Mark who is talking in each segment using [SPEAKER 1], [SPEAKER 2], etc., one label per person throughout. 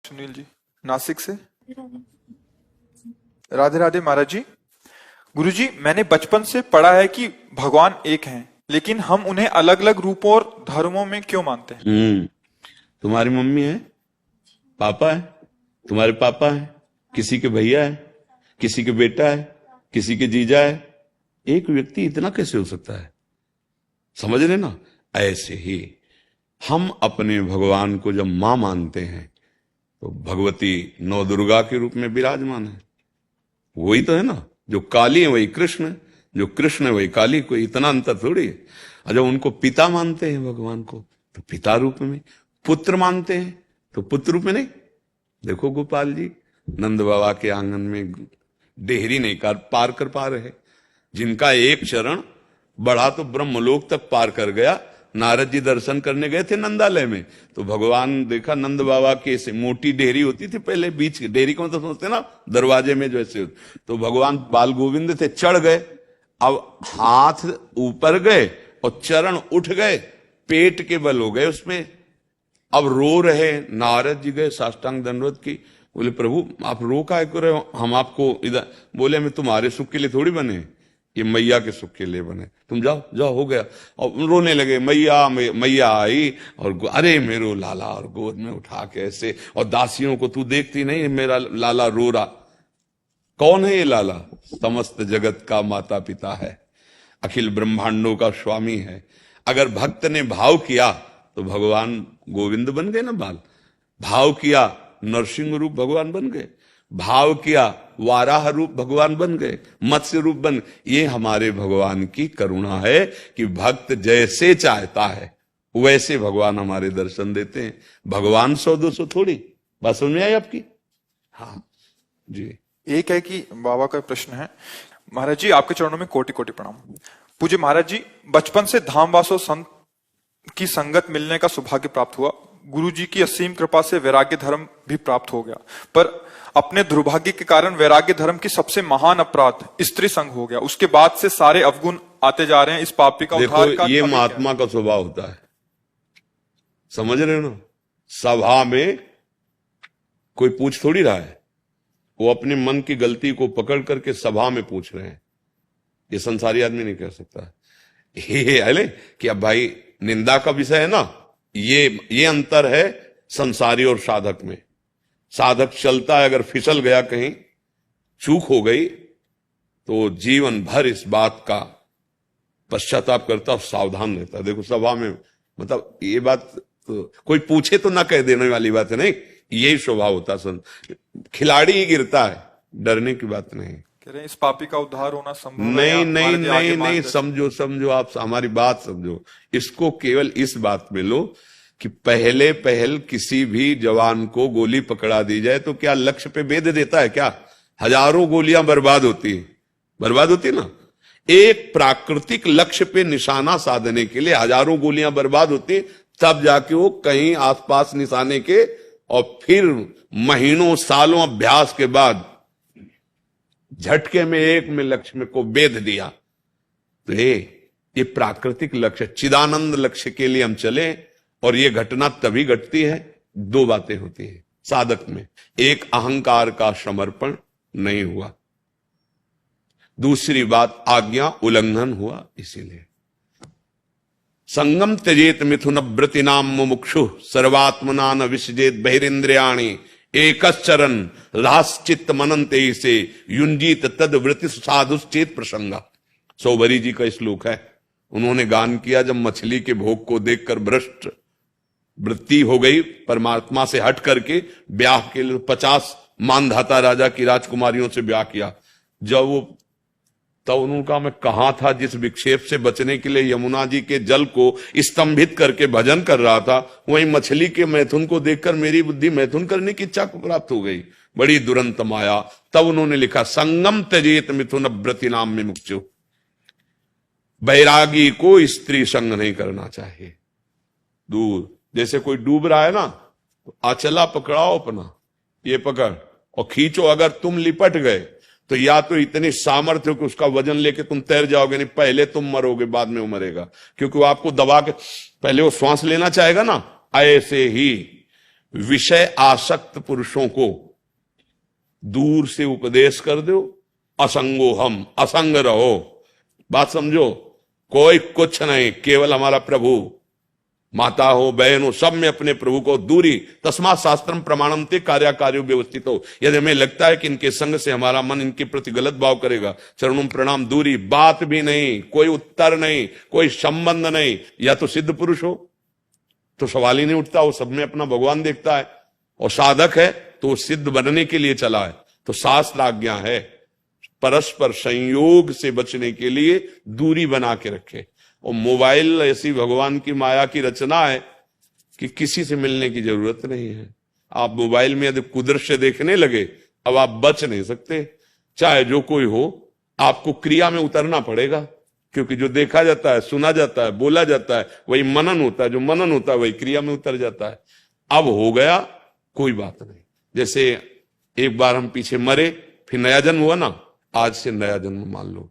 [SPEAKER 1] सुनील जी नासिक से। राधे राधे महाराज जी। गुरु जी, मैंने बचपन से पढ़ा है कि भगवान एक हैं, लेकिन हम उन्हें अलग अलग रूपों और धर्मों में क्यों मानते हैं?
[SPEAKER 2] तुम्हारी मम्मी है, पापा है, तुम्हारे पापा है, किसी के भैया है, किसी के बेटा है, किसी के जीजा है। एक व्यक्ति इतना कैसे हो सकता है? समझ रहे ना? ऐसे ही हम अपने भगवान को जब मां मानते हैं तो भगवती नौ दुर्गा के रूप में विराजमान है। वही तो है ना, जो काली है वही कृष्ण है, जो कृष्ण है वही काली। कोई इतना अंतर थोड़ी है। और जब उनको पिता मानते हैं भगवान को तो पिता रूप में, पुत्र मानते हैं तो पुत्र रूप में नहीं। देखो गोपाल जी, नंद बाबा के आंगन में डेहरी नहीं पार कर पा रहे, जिनका एक चरण बढ़ा तो ब्रह्मलोक तक पार कर गया। नारद जी दर्शन करने गए थे नंदालय में, तो भगवान देखा नंद बाबा के से मोटी डेहरी होती थी पहले, बीच की डेहरी को मतलब समझते ना, दरवाजे में जो ऐसे, तो भगवान बाल गोविंद थे, चढ़ गए। अब हाथ ऊपर गए और चरण उठ गए, पेट के बल हो गए उसमें। अब रो रहे, नारद जी गए साष्टांग दंडवत की, बोले प्रभु आप रो काहे को रहे हो? हम आपको इधर, बोले मैं तुम्हारे सुख के लिए थोड़ी बने, ये मैया के सुख के लिए बने, तुम जाओ जाओ हो गया। और रोने लगे, मैया मैया आई और अरे मेरो लाला, और गोद में उठा के ऐसे, और दासियों को तू देखती नहीं मेरा लाला रो रहा। कौन है ये लाला? समस्त जगत का माता पिता है, अखिल ब्रह्मांडों का स्वामी है। अगर भक्त ने भाव किया तो भगवान गोविंद बन गए ना बाल। भाव किया नरसिंह रूप भगवान बन गए, भाव किया वाराह रूप भगवान बन गए, मत्स्य रूप बन। ये हमारे भगवान की करुणा है कि भक्त जैसे चाहता है वैसे भगवान हमारे दर्शन देते हैं। भगवान 100-200 थोड़ी। बात समझ में आई आपकी? हाँ जी।
[SPEAKER 1] एक है कि बाबा का प्रश्न है, महाराज जी आपके चरणों में कोटि कोटि प्रणाम। पूज्य महाराज जी, बचपन से धामवासो संत की संगत मिलने का सौभाग्य प्राप्त हुआ। गुरु जी की असीम कृपा से वैराग्य धर्म भी प्राप्त हो गया, पर अपने दुर्भाग्य के कारण वैराग्य धर्म की सबसे महान अपराध स्त्री संग हो गया। उसके बाद से सारे अवगुण आते जा रहे हैं। इस पापी का उद्धार का
[SPEAKER 2] ये महात्मा का स्वभाव होता है, समझ रहे हो ना? सभा में कोई पूछ थोड़ी रहा है, वो अपने मन की गलती को पकड़ करके सभा में पूछ रहे हैं। ये संसारी आदमी नहीं कह सकता। ये है कि अब भाई निंदा का विषय है ना, ये अंतर है संसारी और साधक में। साधक चलता है, अगर फिसल गया कहीं, चूक हो गई, तो जीवन भर इस बात का पश्चाताप करता और सावधान रहता। देखो सभा में, मतलब ये बात तो कोई पूछे तो ना कह देने वाली बात है, नहीं, यही स्वभाव होता। खिलाड़ी ही गिरता है, डरने की बात नहीं।
[SPEAKER 1] कह रहे हैं इस पापी का उद्धार होना संभव
[SPEAKER 2] नहीं नहीं नहीं नहीं, समझो आप हमारी बात समझो। इसको केवल इस बात में लो कि पहल किसी भी जवान को गोली पकड़ा दी जाए तो क्या लक्ष्य पे भेद देता है क्या? हजारों गोलियां बर्बाद होती ना। एक प्राकृतिक लक्ष्य पे निशाना साधने के लिए हजारों गोलियां बर्बाद होती, तब जाके वो कहीं आसपास निशाने के, और फिर महीनों सालों अभ्यास के बाद झटके में एक में लक्ष्य में को भेद दिया। तो ये प्राकृतिक लक्ष्य, चिदानंद लक्ष्य के लिए हम चले, और ये घटना तभी घटती है, दो बातें होती है साधक में। एक, अहंकार का समर्पण नहीं हुआ, दूसरी बात आज्ञा उल्लंघन हुआ। इसीलिए संगम त्यजेत मिथुन व्रतिनाम मुमुक्षु सर्वात्मना न विसजेत बहिरेन्द्रियाणि एकश्चरन राश्चित्त मनंते से युंजीत तद वृत्ति साधुश्चेत प्रसंगा। सौभरी जी का श्लोक है। उन्होंने गान किया, जब मछली के भोग को देखकर भ्रष्ट वृत्ति हो गई, परमात्मा से हट करके ब्याह के लिए 50 मानधाता राजा की राजकुमारियों से ब्याह किया। जब वो, तब उन्होंने कहा मैं कहां था जिस विक्षेप से बचने के लिए यमुना जी के जल को स्तंभित करके भजन कर रहा था, वहीं मछली के मैथुन को देखकर मेरी बुद्धि मैथुन करने की इच्छा को प्राप्त हो गई। बड़ी दुरंत माया। तब उन्होंने लिखा, संगम त्यजेत मिथुन व्रति नाम में मुक्षु। बैरागी को स्त्री संग नहीं करना चाहिए, दूर। जैसे कोई डूब रहा है ना, तो आचला पकड़ाओ अपना, ये पकड़ और खींचो। अगर तुम लिपट गए तो या तो इतनी सामर्थ्य हो कि उसका वजन लेके तुम तैर जाओगे, नहीं पहले तुम मरोगे बाद में वो मरेगा, क्योंकि वो आपको दबा के, पहले वो श्वास लेना चाहेगा ना। ऐसे ही विषय आसक्त पुरुषों को दूर से उपदेश कर दो, असंगो हम, असंग रहो। बात समझो, कोई कुछ नहीं, केवल हमारा प्रभु। माता हो, बहन हो, सब में अपने प्रभु को दूरी। तस्मात् शास्त्रम प्रमाणम ते कार्याकार्यो व्यवस्थित हो। यदि हमें लगता है कि इनके संग से हमारा मन इनके प्रति गलत भाव करेगा, चरणों प्रणाम, दूरी। बात भी नहीं, कोई उत्तर नहीं, कोई संबंध नहीं। या तो सिद्ध पुरुष हो तो सवाल ही नहीं उठता, वो सब में अपना भगवान देखता है, और साधक है तो वो सिद्ध बनने के लिए चला है। तो शास्त्र आज्ञा है परस्पर संयोग से बचने के लिए दूरी बना के रखे। और मोबाइल ऐसी भगवान की माया की रचना है कि किसी से मिलने की जरूरत नहीं है। आप मोबाइल में यदि कुदृश्य देखने लगे, अब आप बच नहीं सकते। चाहे जो कोई हो, आपको क्रिया में उतरना पड़ेगा, क्योंकि जो देखा जाता है, सुना जाता है, बोला जाता है, वही मनन होता है। जो मनन होता है वही क्रिया में उतर जाता है। अब हो गया, कोई बात नहीं। जैसे एक बार हम पीछे मरे, फिर नया जन्म हुआ ना, आज से नया जन्म मान लो।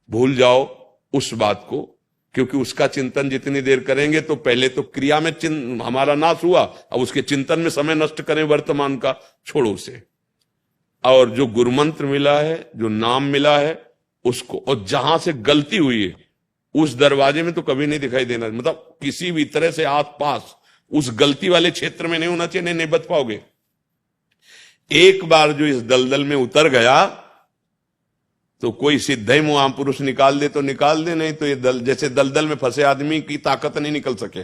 [SPEAKER 2] भूल जाओ उस बात को, क्योंकि उसका चिंतन जितनी देर करेंगे तो पहले तो क्रिया में हमारा नाश हुआ, अब उसके चिंतन में समय नष्ट करें वर्तमान का, छोड़ो उसे। और जो गुरुमंत्र मिला है, जो नाम मिला है उसको, और जहां से गलती हुई है उस दरवाजे में तो कभी नहीं दिखाई देना। मतलब किसी भी तरह से आस पास उस गलती वाले क्षेत्र में नहीं होना चाहिए, नहीं बच पाओगे। एक बार जो इस दलदल में उतर गया तो कोई सिद्ध महापुरुष निकाल दे तो निकाल दे, नहीं तो ये जैसे दलदल में फंसे आदमी की ताकत नहीं निकल सके।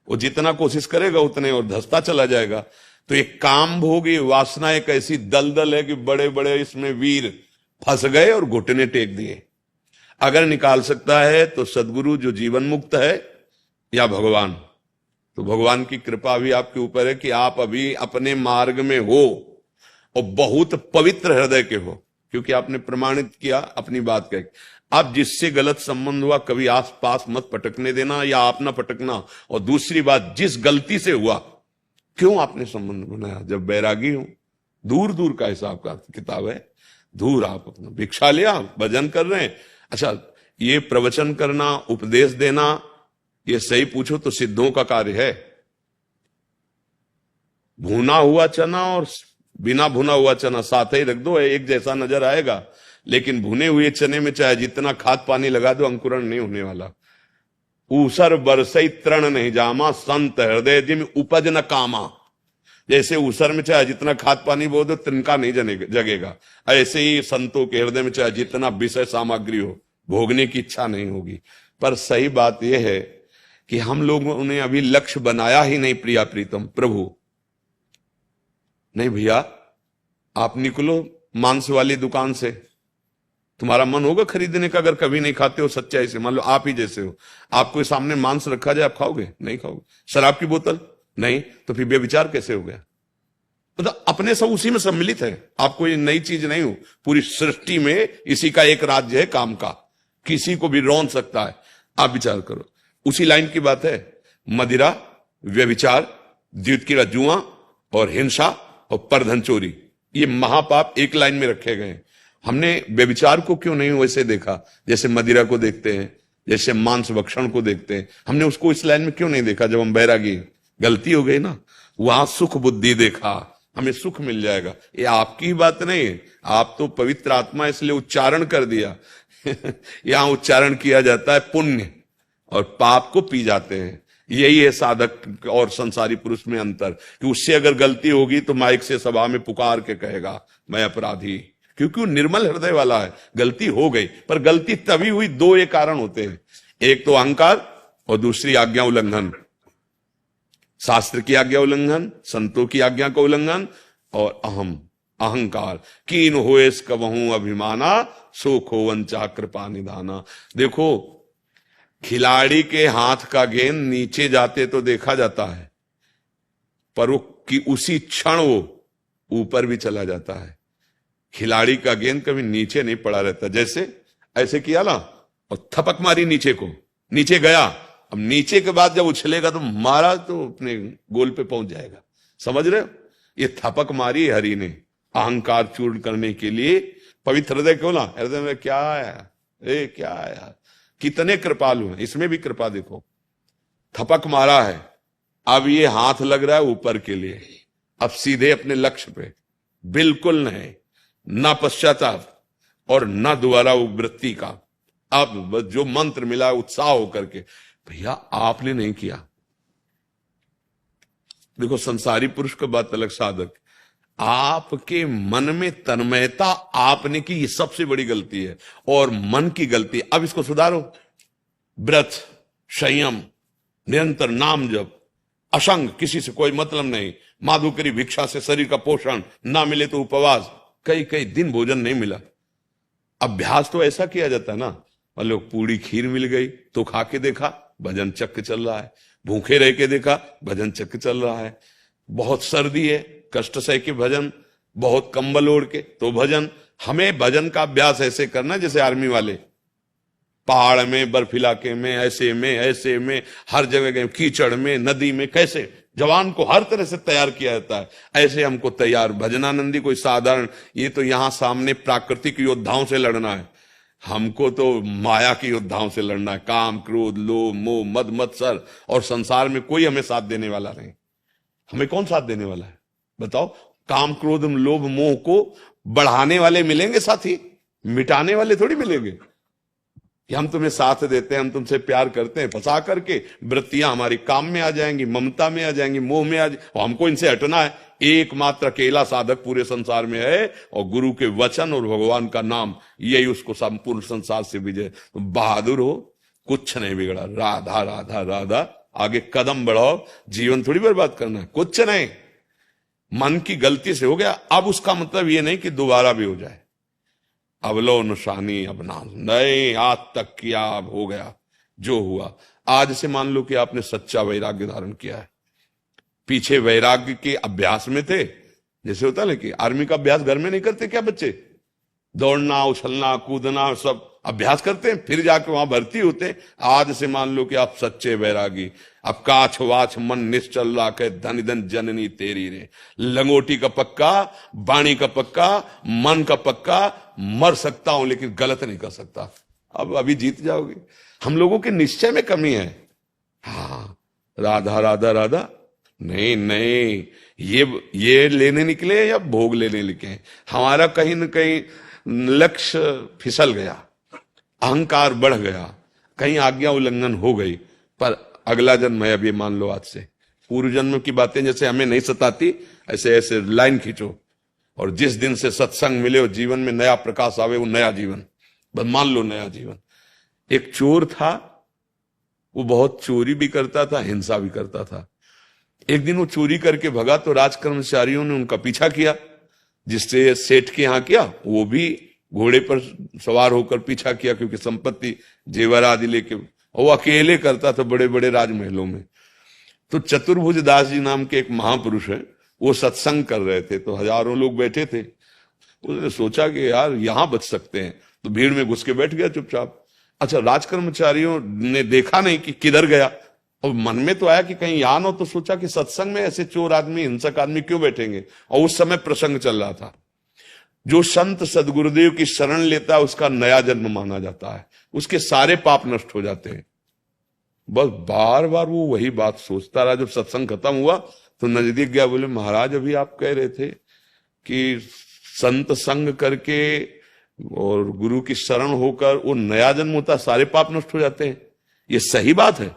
[SPEAKER 2] वो जितना कोशिश करेगा उतने और धंसता चला जाएगा। तो ये काम भोगी वासना एक ऐसी दलदल है कि बड़े बड़े इसमें वीर फंस गए और घुटने टेक दिए। अगर निकाल सकता है तो सदगुरु जो जीवन मुक्त है, या भगवान। तो भगवान की कृपा भी आपके ऊपर है कि आप अभी अपने मार्ग में हो और बहुत पवित्र हृदय के हो, क्योंकि आपने प्रमाणित किया अपनी बात कह। अब जिससे गलत संबंध हुआ कभी आस पास मत पटकने देना, या आप ना पटकना। और दूसरी बात, जिस गलती से हुआ क्यों आपने संबंध बनाया, जब बैरागी हो, दूर दूर का हिसाब का किताब है। दूर आप अपना भिक्षा लिया, भजन कर रहे हैं। अच्छा, ये प्रवचन करना, उपदेश देना, ये सही पूछो तो सिद्धों का कार्य है। भुना हुआ चना और बिना भुना हुआ चना साथ ही रख दो, एक जैसा नजर आएगा। लेकिन भुने हुए चने में चाहे जितना खाद पानी लगा दो, अंकुरण नहीं होने वाला। ऊसर बरसई तृण नहीं जामा, संत हृदय जिम उपज न कामा। जैसे ऊसर में चाहे जितना खाद पानी बो दो, तिनका नहीं जगेगा। ऐसे ही संतों के हृदय में चाहे जितना विषय सामग्री हो, भोगने की इच्छा नहीं होगी। पर सही बात यह है कि हम लोगों ने अभी लक्ष्य बनाया ही नहीं। प्रिया प्रीतम प्रभु नहीं भैया, आप निकलो मांस वाली दुकान से, तुम्हारा मन होगा खरीदने का। अगर कभी नहीं खाते हो सच्चाई से, मान लो आप ही जैसे हो, आपको सामने मांस रखा जाए, आप खाओगे? नहीं खाओगे। शराब की बोतल नहीं, तो फिर बेविचार कैसे हो गया? मतलब अपने सब उसी में सम्मिलित है। आप कोई नई चीज नहीं हो, पूरी सृष्टि में इसी का एक राज्य है काम का, किसी को भी रौंद सकता है। आप विचार करो, उसी लाइन की बात है। मदिरा, व्यभिचार, द्वितीय जुआ और हिंसा और परधन चोरी, ये महापाप एक लाइन में रखे गए। हमने व्यभिचार को क्यों नहीं वैसे देखा, जैसे मदिरा को देखते हैं, जैसे मांस भक्षण को देखते हैं? हमने उसको इस लाइन में क्यों नहीं देखा? जब हम बैरागी, गलती हो गई ना। वहां सुख बुद्धि देखा, हमें सुख मिल जाएगा। ये आपकी बात नहीं है, आप तो पवित्र आत्मा, इसलिए उच्चारण कर दिया। यहां उच्चारण किया जाता है पुण्य, और पाप को पी जाते हैं। यही है साधक और संसारी पुरुष में अंतर, कि उससे अगर गलती होगी तो माइक से सभा में पुकार के कहेगा मैं अपराधी, क्योंकि वो निर्मल हृदय वाला है। गलती हो गई, पर गलती तभी हुई, दो एक कारण होते हैं, एक तो अहंकार और दूसरी आज्ञा उल्लंघन। शास्त्र की आज्ञा उल्लंघन, संतों की आज्ञा का उल्लंघन, और अहंकार। कीन होएस कबहू अभिमाना, सो खोवन चा कृपा निधाना। देखो, खिलाड़ी के हाथ का गेंद नीचे जाते तो देखा जाता है, पर वो कि उसी क्षण वो ऊपर भी चला जाता है। खिलाड़ी का गेंद कभी नीचे नहीं पड़ा रहता। जैसे ऐसे किया ना और थपक मारी नीचे को, नीचे गया। अब नीचे के बाद जब उछलेगा तो मारा तो अपने गोल पे पहुंच जाएगा। समझ रहे हो? ये थपक मारी हरि ने अहंकार चूर्ण करने के लिए। पवित्र हृदय खोला, हृदय में क्या आया, क्या आया, कितने कृपालु हैं। इसमें भी कृपा देखो, थपक मारा है, अब ये हाथ लग रहा है ऊपर के लिए, अब सीधे अपने लक्ष्य पे, बिल्कुल नहीं, ना पश्चाताप और ना दोबारा वृत्ति का। अब बस जो मंत्र मिला उत्साह होकर के, भैया आपने नहीं किया। देखो संसारी पुरुष का बात अलग, साधक आपके मन में तन्मयता आपने की, ये सबसे बड़ी गलती है और मन की गलती। अब इसको सुधारो, व्रत, संयम, निरंतर नाम जप, असंग, किसी से कोई मतलब नहीं, माधुकरी भिक्षा से शरीर का पोषण, ना मिले तो उपवास, कई कई दिन भोजन नहीं मिला। अभ्यास तो ऐसा किया जाता है ना, मान लो पूरी खीर मिल गई तो खा के देखा, भजन चक्र चल रहा है, भूखे रह के देखा, भजन चक्र चल रहा है, बहुत सर्दी है, कष्ट सह के भजन, बहुत कंबल ओढ़ के तो भजन। हमें भजन का अभ्यास ऐसे करना जैसे आर्मी वाले, पहाड़ में, बर्फ इलाके में, ऐसे में हर जगह गए, कीचड़ में, नदी में, कैसे जवान को हर तरह से तैयार किया जाता है, ऐसे हमको तैयार। भजनानंदी कोई साधारण, ये तो यहां सामने प्राकृतिक योद्धाओं से लड़ना है, हमको तो माया की योद्धाओं से लड़ना है। काम, क्रोध, लोभ, मोह, मद मत्सर, और संसार में कोई हमें साथ देने वाला नहीं। हमें कौन साथ देने वाला है बताओ? काम, क्रोध, लोभ, मोह को बढ़ाने वाले मिलेंगे साथी, मिटाने वाले थोड़ी मिलेंगे कि हम तुम्हें साथ देते हैं, हम तुमसे प्यार करते हैं, फंसा करके वृत्तियां हमारी काम में आ जाएंगी, ममता में आ जाएंगी, मोह में आ जाएंगी, हमको इनसे हटना है। एकमात्र अकेला साधक पूरे संसार में है, और गुरु के वचन और भगवान का नाम, यही उसको संपूर्ण संसार से विजय। तो बहादुर हो, कुछ नहीं बिगड़ा, राधा राधा राधा, आगे कदम बढ़ाओ, जीवन थोड़ी बर्बाद करना है, कुछ नहीं। मन की गलती से हो गया, अब उसका मतलब ये नहीं कि दोबारा भी हो जाए। अवलो निशानी अब ना नहीं, आज तक किया, अब हो गया जो हुआ। आज से मान लो कि आपने सच्चा वैराग्य धारण किया है, पीछे वैराग्य के अभ्यास में थे, जैसे होता है कि आर्मी का अभ्यास घर में नहीं करते क्या बच्चे? दौड़ना, उछलना, कूदना, सब अभ्यास करते हैं, फिर जाके वहां भर्ती होते हैं। आज से मान लो कि आप सच्चे वैरागी, अब काछ वाछ मन निश्चल राखे, धन धन जननी तेरी रे, लंगोटी का पक्का, बाणी का पक्का, मन का पक्का, मर सकता हूं लेकिन गलत नहीं कर सकता। अब अभी जीत जाओगे। हम लोगों के निश्चय में कमी है। हाँ, राधा राधा राधा नहीं नहीं, ये लेने निकले या भोग लेने निकले, हमारा कहीं न कहीं लक्ष्य फिसल गया, अहंकार बढ़ गया, कहीं आज्ञा उल्लंघन हो गई। पर अगला जन्म है, अब ये मान लो आज से, पूर्व जन्म की बातें जैसे हमें नहीं सताती, ऐसे ऐसे लाइन खींचो, और जिस दिन से सत्संग मिले और जीवन में नया प्रकाश आवे, वो नया जीवन, बस मान लो नया जीवन। एक चोर था, वो बहुत चोरी भी करता था, हिंसा भी करता था। एक दिन वो चोरी करके भगा तो राज कर्मचारियों ने उनका पीछा किया, जिससे सेठ के यहां किया, वो भी घोड़े पर सवार होकर पीछा किया, क्योंकि संपत्ति जेवर आदि लेके, वो अकेले करता था बड़े बड़े राजमहलों में। तो चतुर्भुज दास जी नाम के एक महापुरुष है, वो सत्संग कर रहे थे, तो हजारों लोग बैठे थे। उसने सोचा कि यार यहां बच सकते हैं, तो भीड़ में घुस के बैठ गया चुपचाप। अच्छा, राज कर्मचारियों ने देखा नहीं कि किधर गया, और मन में तो आया कि कहीं यहां हो, तो सोचा कि सत्संग में ऐसे चोर आदमी, हिंसक आदमी क्यों बैठेंगे। और उस समय प्रसंग चल रहा था, जो संत सदगुरुदेव की शरण लेता है उसका नया जन्म माना जाता है, उसके सारे पाप नष्ट हो जाते हैं। बस बार बार वो वही बात सोचता रहा। जब सत्संग खत्म हुआ तो नजदीक गया, बोले महाराज अभी आप कह रहे थे कि संत संग करके और गुरु की शरण होकर वो नया जन्म होता, सारे पाप नष्ट हो जाते हैं, ये सही बात है?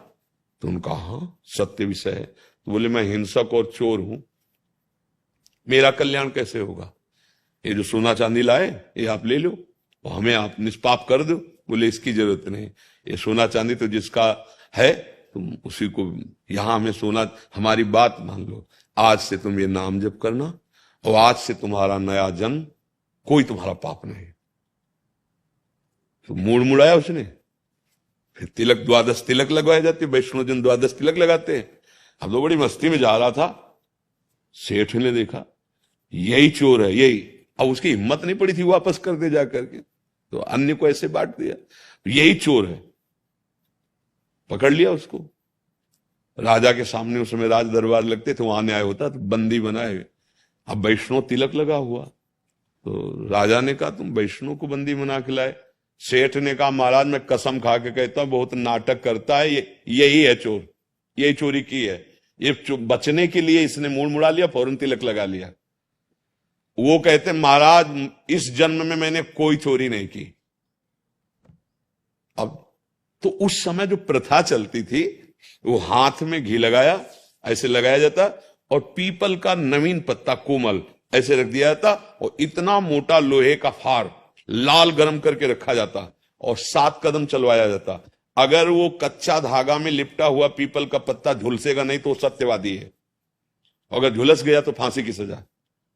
[SPEAKER 2] तो उनका हाँ सत्य विषय है। तो बोले मैं हिंसक और चोर हूं, मेरा कल्याण कैसे होगा? ये जो सोना चांदी लाए ये आप ले लो और हमें आप निष्पाप कर दो। बोले इसकी जरूरत नहीं, ये सोना चांदी तो जिसका है तुम उसी को, यहां हमें सोना, हमारी बात मान लो, आज से तुम ये नाम जप करना और आज से तुम्हारा नया जन्म, कोई तुम्हारा पाप नहीं। तो मूड मुड़ाया उसने। फिर तिलक, द्वादश तिलक लगवाए जाते, वैष्णव जन द्वादश तिलक लगाते हैं। अब तो बड़ी मस्ती में जा रहा था, सेठ ने देखा यही चोर है, यही। अब उसकी हिम्मत नहीं पड़ी थी वापस कर दे जा करके, तो अन्य को ऐसे बांट दिया, यही चोर है। पकड़ लिया उसको, राजा के सामने उस समय राज दरबार लगते थे, वहां न्याय होता, तो बंदी बनाए। अब वैष्णव तिलक लगा हुआ, तो राजा ने कहा तुम वैष्णव को बंदी बना के लाए। सेठ ने कहा महाराज मैं कसम खा के कहता हूं बहुत नाटक करता है, यही है चोर, यही चोरी की है। ये बचने के लिए इसने मूड मुड़ा लिया, फौरन तिलक लगा लिया। वो कहते महाराज इस जन्म में मैंने कोई चोरी नहीं की। अब तो उस समय जो प्रथा चलती थी, वो हाथ में घी लगाया, ऐसे लगाया जाता, और पीपल का नवीन पत्ता कोमल ऐसे रख दिया जाता, और इतना मोटा लोहे का फार लाल गरम करके रखा जाता, और 7 कदम चलवाया जाता। अगर वो कच्चा धागा में लिपटा हुआ पीपल का पत्ता झुलसेगा नहीं तो वो सत्यवादी है, अगर झुलस गया तो फांसी की सजा।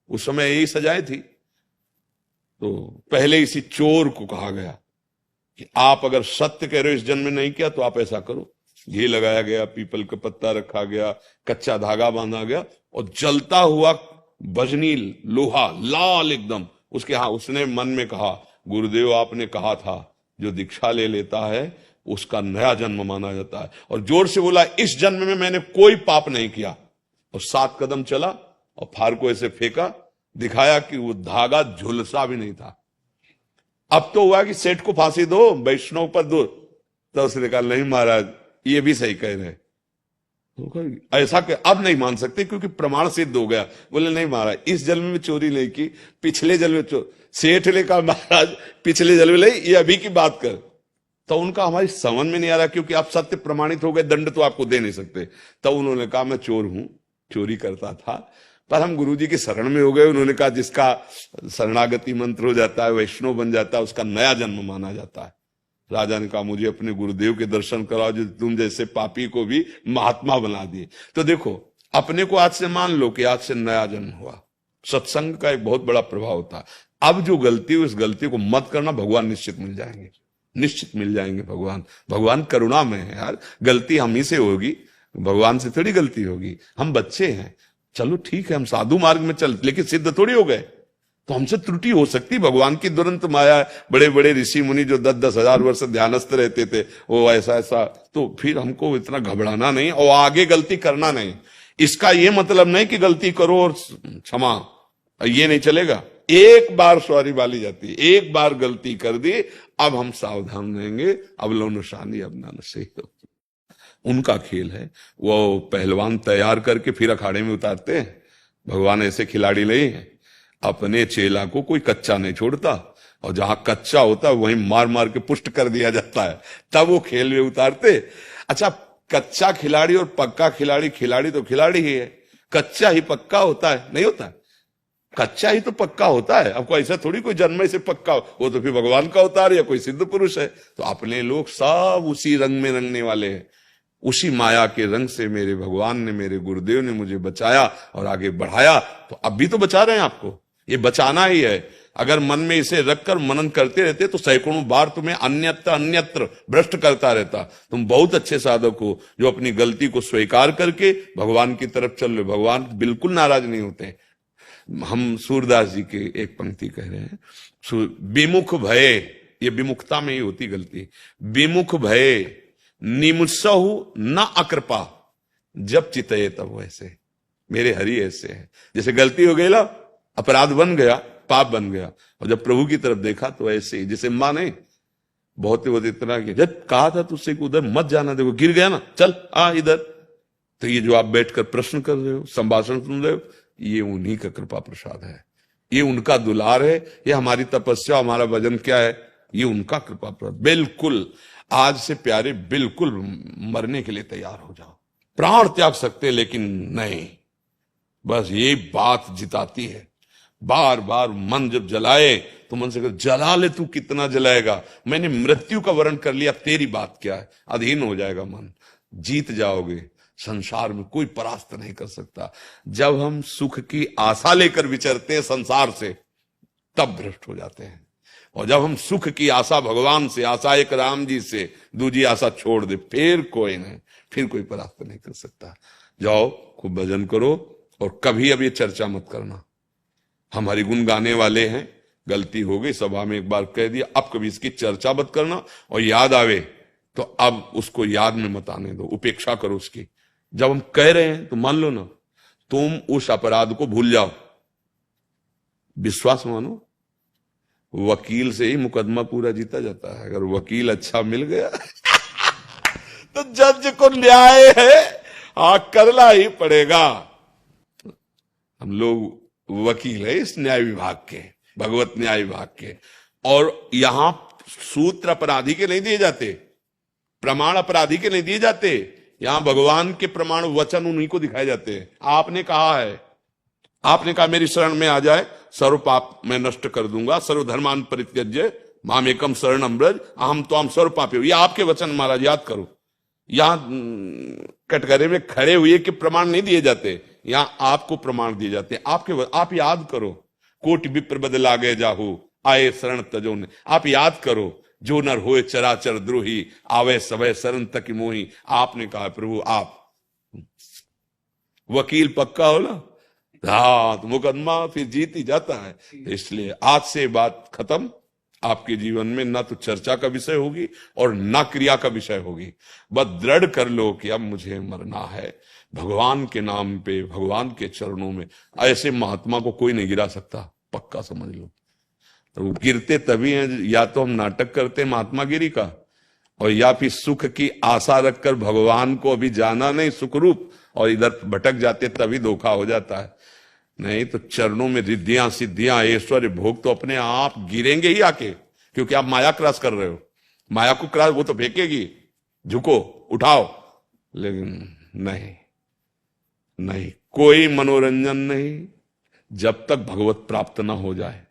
[SPEAKER 2] उस समय यही सजाएं थी। तो पहले इसी चोर को कहा गया कि आप अगर सत्य कह रहे हो इस जन्म में नहीं किया तो आप ऐसा करो। घी लगाया गया, पीपल का पत्ता रखा गया, कच्चा धागा बांधा गया, और जलता हुआ बजनी लोहा लाल एकदम उसके, हाँ उसने मन में कहा गुरुदेव आपने कहा था जो दीक्षा ले लेता है उसका नया जन्म माना जाता है, और जोर से बोला इस जन्म में मैंने कोई पाप नहीं किया, और 7 कदम चला और फार को ऐसे फेंका, दिखाया कि वो धागा झुलसा भी नहीं था। अब तो हुआ कि सेठ को फांसी दो, वैष्णव पर दो, तो उसने कहा नहीं महाराज ये भी सही कह रहे, तो ऐसा कि अब नहीं मान सकते क्योंकि प्रमाण सिद्ध हो गया। बोले नहीं महाराज इस जन्म में चोरी नहीं की, पिछले जन्म में सेठ ने कहा महाराज पिछले जन्म में, ये अभी की बात कर। तो उनका हमारी समझ में नहीं आ रहा क्योंकि आप सत्य प्रमाणित हो गए, दंड तो आपको दे नहीं सकते। तब उन्होंने कहा मैं चोर हूं, चोरी करता था, पर हम गुरुजी की शरण में हो गए। उन्होंने कहा जिसका शरणागति मंत्र हो जाता है, वैष्णव बन जाता है, उसका नया जन्म माना जाता है। राजा ने कहा मुझे अपने गुरुदेव के दर्शन कराओ जो तुम जैसे पापी को भी महात्मा बना दिए। तो देखो अपने को आज से मान लो कि आज से नया जन्म हुआ। सत्संग का एक बहुत बड़ा प्रभाव होता है। अब जो गलती हो इस गलती को मत करना, भगवान निश्चित मिल जाएंगे, निश्चित मिल जाएंगे। भगवान करुणा में है यार। गलती हम ही से होगी, भगवान से थोड़ी गलती होगी। हम बच्चे हैं, चलो ठीक है हम साधु मार्ग में चल, लेकिन सिद्ध थोड़ी हो गए, तो हमसे त्रुटि हो सकती। भगवान की दुरंत माया। बड़े बड़े ऋषि मुनि जो 10-10 हजार वर्ष ध्यानस्थ रहते थे, वो ऐसा, तो फिर हमको इतना घबराना नहीं और आगे गलती करना नहीं। इसका ये मतलब नहीं कि गलती करो और क्षमा, ये नहीं चलेगा। एक बार सॉरी वाली जाती है, एक बार गलती कर दी, अब हम सावधान रहेंगे। अब लो निशानी अब ना सही हो, उनका खेल है। वो पहलवान तैयार करके फिर अखाड़े में उतारते हैं। भगवान ऐसे खिलाड़ी नहीं है, अपने चेला को कोई कच्चा नहीं छोड़ता, और जहां कच्चा होता है वहीं मार मार के पुष्ट कर दिया जाता है, तब वो खेल में उतारते। अच्छा कच्चा खिलाड़ी और पक्का खिलाड़ी, खिलाड़ी तो खिलाड़ी ही है, कच्चा ही पक्का होता है? नहीं होता, कच्चा ही तो पक्का होता है। अब कोई ऐसा थोड़ी कोई जन्म से पक्का, वो तो फिर भगवान का अवतार या कोई सिद्ध पुरुष है। तो अपने लोग सब उसी रंग में रंगने वाले हैं। उसी माया के रंग से मेरे भगवान ने, मेरे गुरुदेव ने मुझे बचाया और आगे बढ़ाया, तो अब भी तो बचा रहे हैं आपको। ये बचाना ही है। अगर मन में इसे रखकर मनन करते रहते तो सैकड़ों बार तुम्हें अन्यत्र अन्यत्र भ्रष्ट करता रहता। तुम बहुत अच्छे साधक हो जो अपनी गलती को स्वीकार करके भगवान की तरफ चल रहे। भगवान बिल्कुल नाराज नहीं होते। हम सूरदास जी के एक पंक्ति कह रहे हैं, विमुख भय, ये विमुखता में ही होती गलती। विमुख भय निमुत्सहु न अकृपा, जब चितये तब वैसे। मेरे हरि ऐसे है, जैसे गलती हो गई ना, अपराध बन गया, पाप बन गया, और जब प्रभु की तरफ देखा तो ऐसे ही। जैसे मां ने बहुत इतना किया, जब कहा था तुझसे उधर मत जाना, देखो गिर गया ना, चल आ इधर। तो ये जो आप बैठकर प्रश्न कर रहे हो, संभाषण सुन रहे हो, ये उन्हीं का कृपा प्रसाद है, ये उनका दुलार है। ये हमारी तपस्या, हमारा भजन क्या है, ये उनका कृपा प्रसाद। बिल्कुल आज से प्यारे, बिल्कुल मरने के लिए तैयार हो जाओ, प्राण त्याग सकते, लेकिन नहीं, बस ये बात जिताती है। बार बार मन जब जलाए तो मन से जला ले, तू कितना जलाएगा, मैंने मृत्यु का वर्ण कर लिया, तेरी बात क्या है। अधीन हो जाएगा मन, जीत जाओगे। संसार में कोई परास्त नहीं कर सकता। जब हम सुख की आशा लेकर विचरते हैं संसार से, तब भ्रष्ट हो जाते हैं। और जब हम सुख की आशा भगवान से, आशा एक राम जी से, दूसरी आशा छोड़ दे, फिर कोई नहीं, फिर कोई परास्त नहीं कर सकता। जाओ खूब भजन करो, और कभी अब ये चर्चा मत करना। हम हरिगुण गाने वाले हैं, गलती हो गई, सभा में एक बार कह दिया, अब कभी इसकी चर्चा मत करना। और याद आवे तो अब उसको याद में मत आने दो, उपेक्षा करो उसकी। जब हम कह रहे हैं तो मान लो ना, तुम उस अपराध को भूल जाओ। विश्वास मानो, वकील से ही मुकदमा पूरा जीता जाता है। अगर वकील अच्छा मिल गया तो जज को न्याय है, हाँ करना ही पड़ेगा। हम लोग वकील है इस न्याय विभाग के, भगवत न्याय विभाग के, और यहां सूत्र अपराधी के नहीं दिए जाते, प्रमाण अपराधी के नहीं दिए जाते, यहां भगवान के प्रमाण वचन उन्हीं को दिखाए जाते हैं। आपने कहा है, आपने कहा मेरी शरण में आ जाए सर्व पाप मैं नष्ट कर दूंगा, सर्वधर्मान परित्यज्य मामेकम शरणम ब्रज अहम त्वाम सर्व पापी। ये आपके वचन महाराज याद करो। यहां कटघरे में खड़े हुए के प्रमाण नहीं दिए जाते, यहां आपको प्रमाण दिए जाते हैं। आप याद करो, कोटि विप्र बदला गए जाहू आए शरण तजो ने। आप याद करो, जो नर होए चराचर द्रोही आवे सवै शरण तक मोही। आपने कहा प्रभु आप वकील पक्का हो ना, हाँ तो मुकदमा फिर जीत ही जाता है। इसलिए आज से बात खत्म। आपके जीवन में ना तो चर्चा का विषय होगी और ना क्रिया का विषय होगी। बस दृढ़ कर लो कि अब मुझे मरना है भगवान के नाम पे, भगवान के चरणों में। ऐसे महात्मा को कोई नहीं गिरा सकता, पक्का समझ लो। तो गिरते तभी हैं या तो हम नाटक करते हैं महात्मा गिरी का, और या फिर सुख की आशा रखकर भगवान को अभी जाना नहीं सुख रूप, और इधर भटक जाते तभी धोखा हो जाता है। नहीं तो चरणों में रिद्धियां सिद्धियां ऐश्वर्य भोग तो अपने आप गिरेंगे ही आके, क्योंकि आप माया क्रॉस कर रहे हो। माया को क्रॉस वो तो फेंकेगी, झुको उठाओ, लेकिन नहीं नहीं, कोई मनोरंजन नहीं जब तक भगवत प्राप्त ना हो जाए,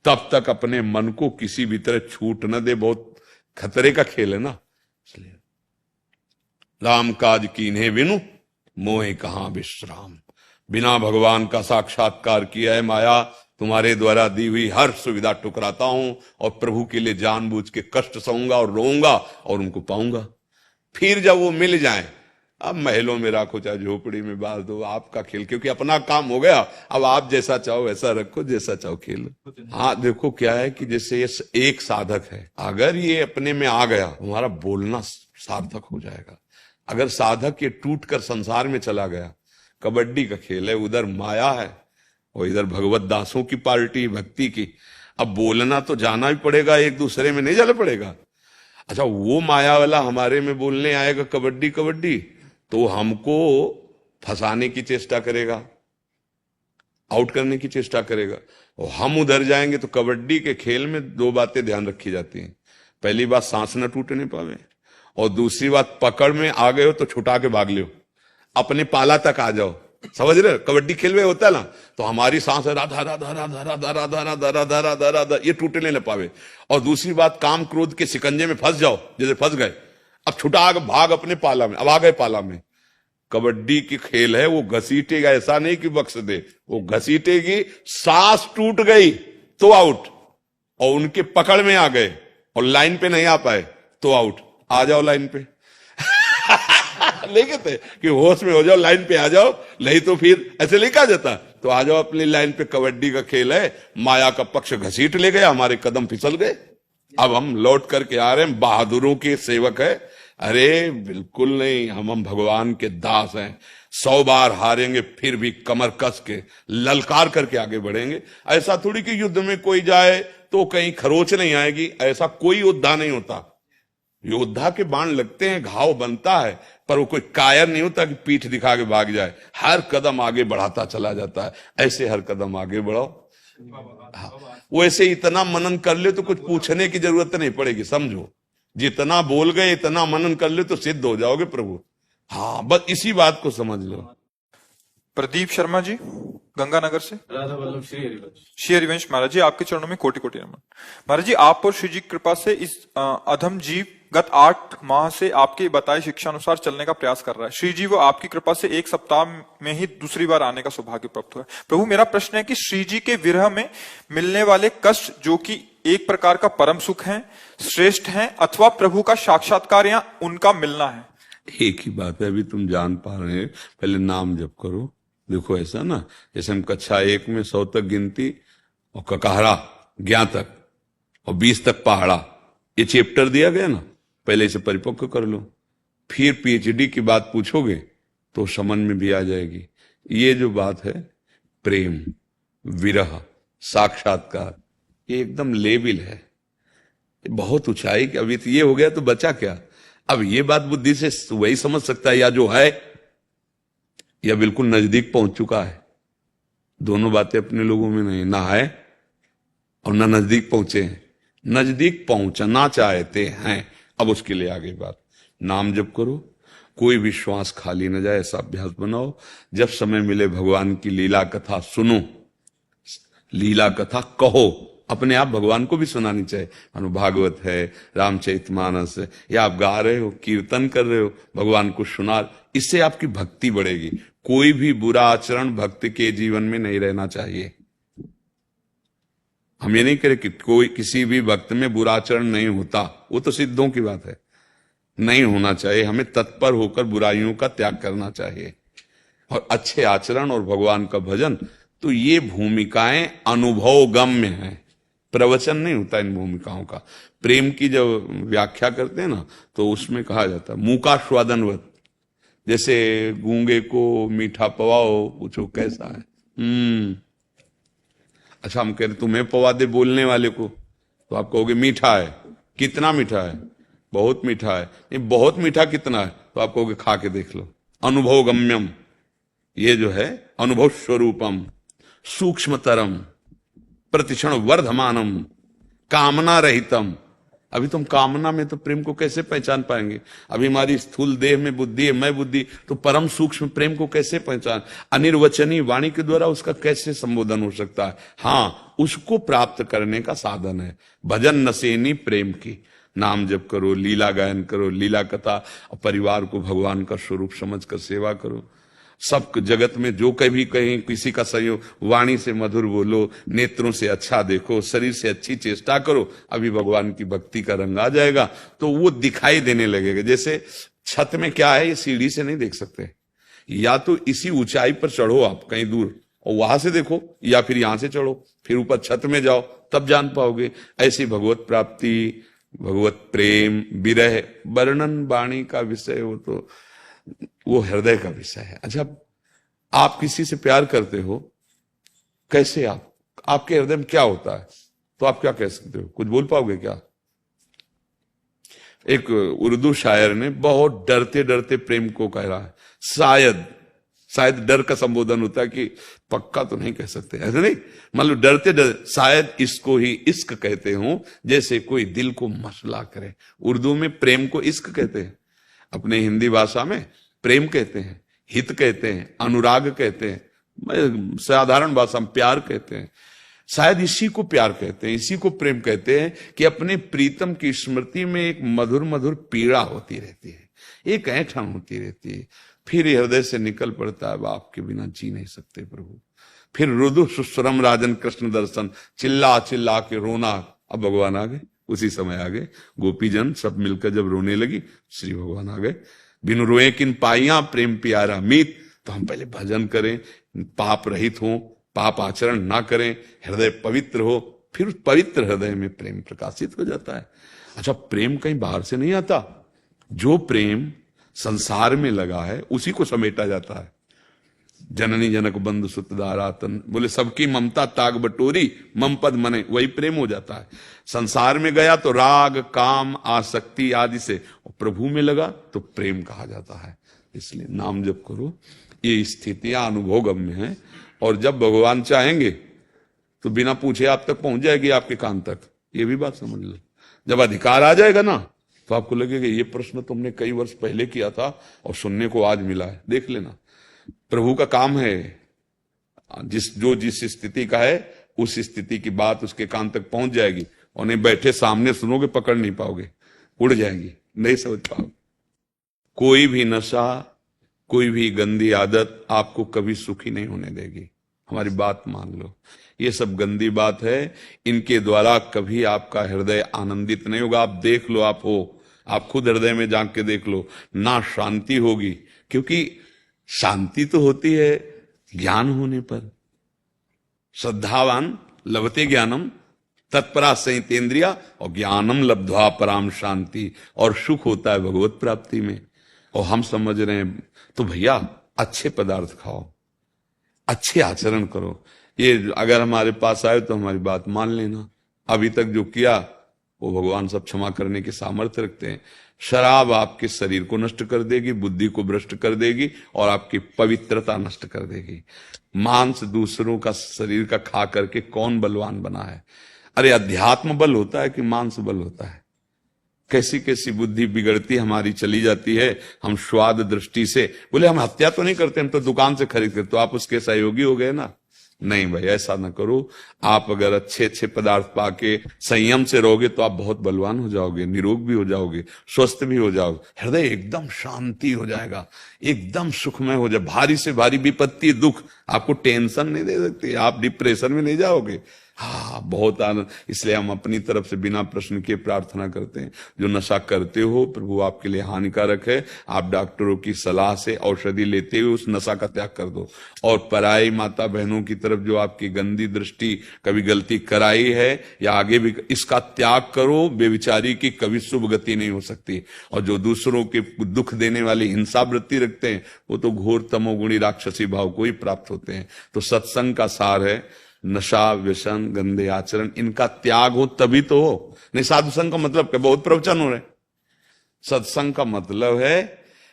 [SPEAKER 2] तब तक अपने मन को किसी भी तरह छूट न दे। बहुत खतरे का खेल है ना। इसलिए राम काज कीन्हे बिनु मोहे कहां विश्राम। बिना भगवान का साक्षात्कार किया है माया तुम्हारे द्वारा दी हुई हर सुविधा टुकराता हूं, और प्रभु के लिए जानबूझ के कष्ट सहूंगा और रोऊंगा और उनको पाऊंगा। फिर जब वो मिल जाए, अब महलों में राखो चाहे झोपड़ी में बांध दो, आपका खेल, क्योंकि अपना काम हो गया। अब आप जैसा चाहो वैसा रखो, जैसा चाहो खेलो। हाँ देखो क्या है कि जैसे ये एक साधक है, अगर ये अपने में आ गया हमारा बोलना सार्थक हो जाएगा। अगर साधक ये टूट कर संसार में चला गया, कबड्डी का खेल है, उधर माया है और इधर भगवत दासों की पार्टी भक्ति की। अब बोलना तो जाना ही पड़ेगा, एक दूसरे में नहीं जाना पड़ेगा। अच्छा वो माया वाला हमारे में बोलने आएगा कबड्डी कबड्डी, तो हमको फंसाने की चेष्टा करेगा, आउट करने की चेष्टा करेगा, और हम उधर जाएंगे। तो कबड्डी के खेल में दो बातें ध्यान रखी जाती हैं। पहली बात सांस न टूटने पावे, और दूसरी बात पकड़ में आ गए हो तो छुटा के भाग लो, अपने पाला तक आ जाओ। समझ रहे? कबड्डी खेल में होता है ना, तो हमारी सांस राधा राधा राधा राधा राधा राधा राधा राधा राधा ये टूटने न पावे। और दूसरी बात काम क्रोध के शिकंजे में फंस जाओ, जैसे फंस गए, अब छुटा भाग अपने पाला में, अब आ गए पाला में। कबड्डी की खेल है, वो घसीटेगा, ऐसा नहीं कि बख्श दे, वो घसीटेगी। सांस टूट गई तो आउट, और उनके पकड़ में आ गए और लाइन पे नहीं आ पाए तो आउट। आ जाओ लाइन पे नहीं कहते कि होश में हो जाओ, लाइन पे आ जाओ, नहीं तो फिर ऐसे नहीं कहा जाता। तो आ जाओ अपनी लाइन पे। कबड्डी का खेल है, माया का पक्ष घसीट ले गया, हमारे कदम फिसल गए, अब हम लौट करके आ रहे हैं, बहादुरों के सेवक है। अरे बिल्कुल नहीं, हम भगवान के दास हैं। 100 बार हारेंगे फिर भी कमर कस के ललकार करके आगे बढ़ेंगे। ऐसा थोड़ी कि युद्ध में कोई जाए तो कहीं खरोच नहीं आएगी, ऐसा कोई योद्धा नहीं होता। योद्धा के बाण लगते हैं, घाव बनता है, पर वो कोई कायर नहीं होता कि पीठ दिखा के भाग जाए। हर कदम आगे बढ़ाता चला जाता है। ऐसे हर कदम आगे बढ़ाओ। हाँ, वो ऐसे इतना मनन कर ले तो कुछ पूछने की जरूरत नहीं पड़ेगी। समझो, जितना बोल गए इतना मनन कर ले तो सिद्ध हो जाओगे प्रभु। हाँ बस इसी बात को समझ लो।
[SPEAKER 1] प्रदीप शर्मा जी गंगानगर से।
[SPEAKER 3] राधा वल्लभ श्री हरिवंश।
[SPEAKER 1] श्री हरिवंश महाराज जी, आपके चरणों में कोटि कोटि नमन। महाराज जी, आप और श्री जी की कृपा से इस अधम जीव गत 8 माह से आपके बताए शिक्षा अनुसार चलने का प्रयास कर रहा है। श्री जी वो आपकी कृपा से 1 सप्ताह में ही दूसरी बार आने का सौभाग्य प्राप्त हुआ है। प्रभु मेरा प्रश्न है कि श्री जी के विरह में मिलने वाले कष्ट, जो कि एक प्रकार का परम सुख है, श्रेष्ठ है, अथवा प्रभु का साक्षात्कार या उनका मिलना है?
[SPEAKER 2] एक ही बात है, अभी तुम जान पा रहे हैं। पहले नाम जप करो। देखो ऐसा ना, जैसे हम कक्षा 1 में 100 तक गिनती और ककहरा ज्ञान तक और 20 तक पहाड़ा, ये चैप्टर दिया गया ना, पहले इसे परिपक्व कर लो। फिर पीएचडी की बात पूछोगे तो समझ में भी आ जाएगी। ये जो बात है प्रेम, विरह, साक्षात्कार, ये एकदम लेवल है, बहुत ऊंचाई की। अभी तो ये हो गया तो बचा क्या? अब ये बात बुद्धि से वही समझ सकता है, या जो है या बिल्कुल नजदीक पहुंच चुका है? दोनों बातें अपने लोगों में नहीं, ना है और ना नजदीक पहुंचे हैं। नजदीक पहुंचना चाहते हैं, अब उसके लिए आगे बात। नाम जप करो, कोई भी श्वास खाली न जाए, ऐसा अभ्यास बनाओ। जब समय मिले भगवान की लीला कथा सुनो, लीला कथा कहो, अपने आप भगवान को भी सुनानी चाहिए। मानो भागवत है, रामचरितमानस है, या आप गा रहे हो, कीर्तन कर रहे हो, भगवान को सुना, इससे आपकी भक्ति बढ़ेगी। कोई भी बुरा आचरण भक्त के जीवन में नहीं रहना चाहिए। हम ये नहीं करें कि कोई किसी भी भक्त में बुरा आचरण नहीं होता, वो तो सिद्धों की बात है, नहीं होना चाहिए। हमें तत्पर होकर बुराइयों का त्याग करना चाहिए और अच्छे आचरण और भगवान का भजन। तो ये भूमिकाएं अनुभव गम्य हैं, प्रवचन नहीं होता इन भूमिकाओं का। प्रेम की जब व्याख्या करते हैं ना, तो उसमें कहा जाता है मूकास्वादनवत। जैसे गूंगे को मीठा पवाओ, पूछो कैसा है, अच्छा हम कह रहे तुम्हें पवा दे बोलने वाले को, तो आप कहोगे मीठा है। कितना मीठा है? बहुत मीठा है। ये बहुत मीठा कितना है? तो आप कहोगे खा के देख लो। अनुभव गम्यम, ये जो है अनुभव स्वरूपम, सूक्ष्मतरम, प्रतिक्षण वर्धमानम, कामना रहितम। अभी तुम कामना में तो प्रेम को कैसे पहचान पाएंगे? अभी हमारी स्थूल देह में बुद्धि है, मैं बुद्धि, तो परम सूक्ष्म प्रेम को कैसे पहचान? अनिर्वचनीय वाणी के द्वारा उसका कैसे संबोधन हो सकता है? हाँ, उसको प्राप्त करने का साधन है भजन नसेनी प्रेम की। नाम जप करो, लीला गायन करो, लीला कथा, और परिवार को भगवान का स्वरूप समझकर सेवा करो। सब जगत में जो कभी कहीं किसी का सहयोग, वाणी से मधुर बोलो, नेत्रों से अच्छा देखो, शरीर से अच्छी चेष्टा करो, अभी भगवान की भक्ति का रंग आ जाएगा, तो वो दिखाई देने लगेगा। जैसे छत में क्या है, ये सीढ़ी से नहीं देख सकते, या तो इसी ऊंचाई पर चढ़ो आप कहीं दूर और वहां से देखो, या फिर यहां से चढ़ो, फिर ऊपर छत में जाओ, तब जान पाओगे। ऐसी भगवत प्राप्ति, भगवत प्रेम, विरह, वर्णन वाणी का विषय हो, तो वो हृदय का विषय है। अच्छा, आप किसी से प्यार करते हो, कैसे आपके हृदय में क्या होता है, तो आप क्या कह सकते हो? कुछ बोल पाओगे क्या? एक उर्दू शायर ने बहुत डरते डरते प्रेम को कह रहा है, शायद डर का संबोधन होता है कि पक्का तो नहीं कह सकते, ऐसा नहीं, मतलब डरते डरते, शायद इसको ही इश्क कहते हो, जैसे कोई दिल को मसला करे। उर्दू में प्रेम को इश्क कहते हैं, अपने हिंदी भाषा में प्रेम कहते हैं, हित कहते हैं, अनुराग कहते हैं, साधारण भाषा में प्यार कहते हैं। शायद इसी को प्यार कहते हैं, इसी को प्रेम कहते हैं कि अपने प्रीतम की स्मृति में एक मधुर मधुर पीड़ा होती रहती है, एक ऐंठन होती रहती है, फिर हृदय से निकल पड़ता है, आपके बिना जी नहीं सकते प्रभु। फिर रुदु सुस्वरम राजन कृष्ण दर्शन, चिल्ला चिल्ला के रोना। अब भगवान आ गए, उसी समय आ गए गोपीजन, सब मिलकर जब रोने लगी, श्री भगवान आ गए। बिनु रोए किन पाइया प्रेम प्यारा मीत। तो हम पहले भजन करें, पाप रहित हो, पाप आचरण ना करें, हृदय पवित्र हो, फिर उस पवित्र हृदय में प्रेम प्रकाशित हो जाता है। अच्छा, प्रेम कहीं बाहर से नहीं आता, जो प्रेम संसार में लगा है उसी को समेटा जाता है। जननी जनक बंधु सुत दारातन, बोले सबकी ममता ताग बटोरी, मम पद मने, वही प्रेम हो जाता है। संसार में गया तो राग काम आसक्ति आदि से, और प्रभु में लगा तो प्रेम कहा जाता है। इसलिए नाम जप करो, ये स्थितियां अनुभव गम्य हैं, और जब भगवान चाहेंगे तो बिना पूछे आप तक पहुंच जाएगी, आपके कान तक। ये भी बात समझ लो। जब अधिकार आ जाएगा ना, तो आपको लगेगा ये प्रश्न तुमने कई वर्ष पहले किया था और सुनने को आज मिला है। देख लेना, प्रभु का काम है, जिस स्थिति का है उस स्थिति की बात उसके कान तक पहुंच जाएगी, और नहीं बैठे सामने सुनोगे, पकड़ नहीं पाओगे, उड़ जाएंगी, नहीं समझ पाओगे। कोई भी नशा, कोई भी गंदी आदत आपको कभी सुखी नहीं होने देगी। हमारी बात मान लो, ये सब गंदी बात है, इनके द्वारा कभी आपका हृदय आनंदित नहीं होगा। आप देख लो, आप खुद हृदय में झांक के देख लो, ना शांति होगी, क्योंकि शांति तो होती है ज्ञान होने पर। श्रद्धावान लभते ज्ञानम तत्परा संयतेन्द्रिया, और ज्ञानम लब्ध्वा पराम शांति, और सुख होता है भगवत प्राप्ति में। और हम समझ रहे हैं तो भैया अच्छे पदार्थ खाओ, अच्छे आचरण करो। ये अगर हमारे पास आए तो हमारी बात मान लेना, अभी तक जो किया वो भगवान सब क्षमा करने के सामर्थ्य रखते हैं। शराब आपके शरीर को नष्ट कर देगी, बुद्धि को भ्रष्ट कर देगी और आपकी पवित्रता नष्ट कर देगी। मांस दूसरों का शरीर का खा करके कौन बलवान बना है? अरे अध्यात्म बल होता है कि मांस बल होता है? कैसी कैसी बुद्धि बिगड़ती हमारी चली जाती है। हम स्वाद दृष्टि से बोले हम हत्या तो नहीं करते, हम तो दुकान से खरीद करते, तो आप उसके सहयोगी हो गए ना। नहीं भाई, ऐसा ना करो। आप अगर अच्छे अच्छे पदार्थ पाके संयम से रहोगे तो आप बहुत बलवान हो जाओगे, निरोग भी हो जाओगे, स्वस्थ भी हो जाओगे, हृदय एकदम शांति हो जाएगा, एकदम सुखमय हो जाए। भारी से भारी विपत्ति दुख आपको टेंशन नहीं दे सकती, आप डिप्रेशन में नहीं जाओगे। हाँ, बहुत आनंद। इसलिए हम अपनी तरफ से बिना प्रश्न के प्रार्थना करते हैं, जो नशा करते हो प्रभु आपके लिए हानिकारक है, आप डॉक्टरों की सलाह से औषधि लेते हुए उस नशा का त्याग कर दो। और पराई माता बहनों की तरफ जो आपकी गंदी दृष्टि कभी गलती कराई है या आगे भी, इसका त्याग करो। बेविचारी की कभी शुभ गति नहीं हो सकती। और जो दूसरों के दुख देने वाली हिंसा वृत्ति रखते हैं वो तो घोर तमोगुणी राक्षसी भाव को ही प्राप्त होते हैं। तो सत्संग का सार है नशा, व्यसन, गंदे आचरण, इनका त्याग हो तभी तो हो। नहीं साधु संग का मतलब क्या? बहुत प्रवचन हो रहे। सत्संग का मतलब है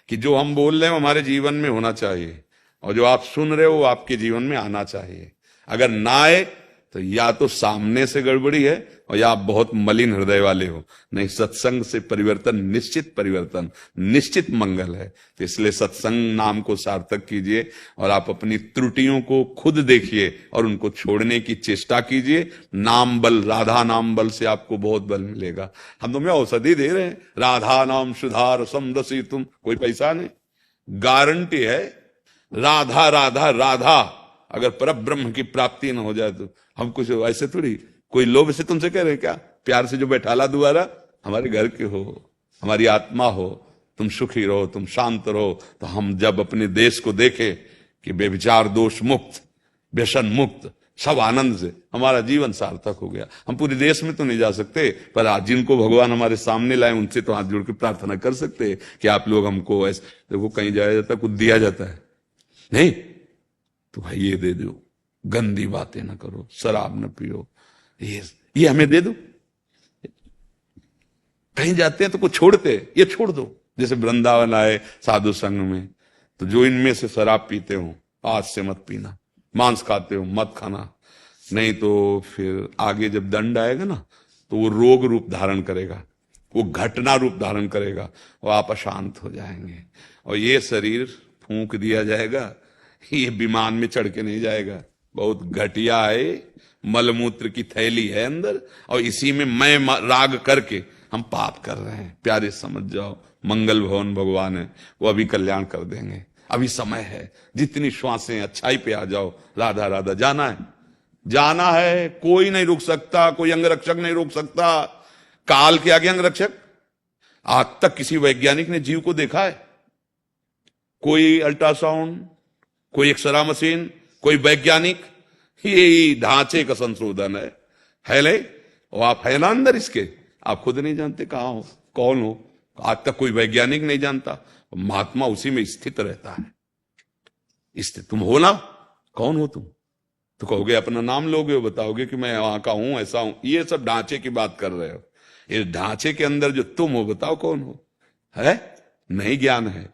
[SPEAKER 2] कि जो हम बोल रहे हैं हमारे जीवन में होना चाहिए, और जो आप सुन रहे हो वो आपके जीवन में आना चाहिए। अगर ना आए तो या तो सामने से गड़बड़ी है और या आप बहुत मलिन हृदय वाले हो। नहीं, सत्संग से परिवर्तन, निश्चित परिवर्तन, निश्चित मंगल है। तो इसलिए सत्संग नाम को सार्थक कीजिए और आप अपनी त्रुटियों को खुद देखिए और उनको छोड़ने की चेष्टा कीजिए। नाम बल, राधा नाम बल से आपको बहुत बल मिलेगा। हम तुम्हें औषधि दे रहे हैं, राधा नाम सुधार समदसी तुम, कोई पैसा नहीं, गारंटी है। राधा राधा राधा, अगर परब्रह्म की प्राप्ति न हो जाए तो हम कुछ ऐसे थोड़ी कोई लोभ से तुमसे कह रहे हैं क्या? प्यार से जो बैठाला दोबारा, हमारे घर के हो, हमारी आत्मा हो, तुम सुखी रहो, तुम शांत रहो। तो हम जब अपने देश को देखें कि बेविचार दोष मुक्त, व्यसन मुक्त, सब आनंद से, हमारा जीवन सार्थक हो गया। हम पूरे देश में तो नहीं जा सकते, पर आज जिनको भगवान हमारे सामने लाए उनसे तो हाथ जोड़ के प्रार्थना कर सकते हैं कि आप लोग हमको ऐसे। देखो कहीं जाया जाता है, कुछ दिया जाता है नहीं, तो भाई ये दे दो, गंदी बातें ना करो, शराब न पियो, ये हमें दे दो। कहीं जाते हैं तो कुछ छोड़ते, ये छोड़ दो। जैसे वृंदावन आए साधु संघ में, तो जो इनमें से शराब पीते हो आज से मत पीना, मांस खाते हो मत खाना, नहीं तो फिर आगे जब दंड आएगा ना तो वो रोग रूप धारण करेगा, वो घटना रूप धारण करेगा और आप अशांत हो जाएंगे। और ये शरीर फूंक दिया जाएगा, ये विमान में चढ़ के नहीं जाएगा। बहुत घटिया है, मलमूत्र की थैली है अंदर, और इसी में मैं राग करके हम पाप कर रहे हैं। प्यारे समझ जाओ, मंगल भवन भगवान है, वो अभी कल्याण कर देंगे। अभी समय है, जितनी श्वासें अच्छाई पे आ जाओ। राधा राधा, जाना है, जाना है, कोई नहीं रोक सकता, कोई अंगरक्षक नहीं रोक सकता। काल के आगे अंगरक्षक? आज तक किसी वैज्ञानिक ने जीव को देखा है? कोई अल्ट्रासाउंड, कोई एक्सरा मशीन, कोई वैज्ञानिक? ये ढांचे का संशोधन है ले? और आप है ना अंदर इसके, आप खुद नहीं जानते कहां हो, कौन हो। आज तक कोई वैज्ञानिक नहीं जानता, महात्मा उसी में स्थित रहता है। स्थित तुम हो ना, कौन हो तुम? तो कहोगे अपना नाम लोगे, बताओगे कि मैं वहां का हूं, ऐसा हूं। ये सब ढांचे की बात कर रहे हो। इस ढांचे के अंदर जो तुम हो, बताओ कौन हो? है नहीं, ज्ञान है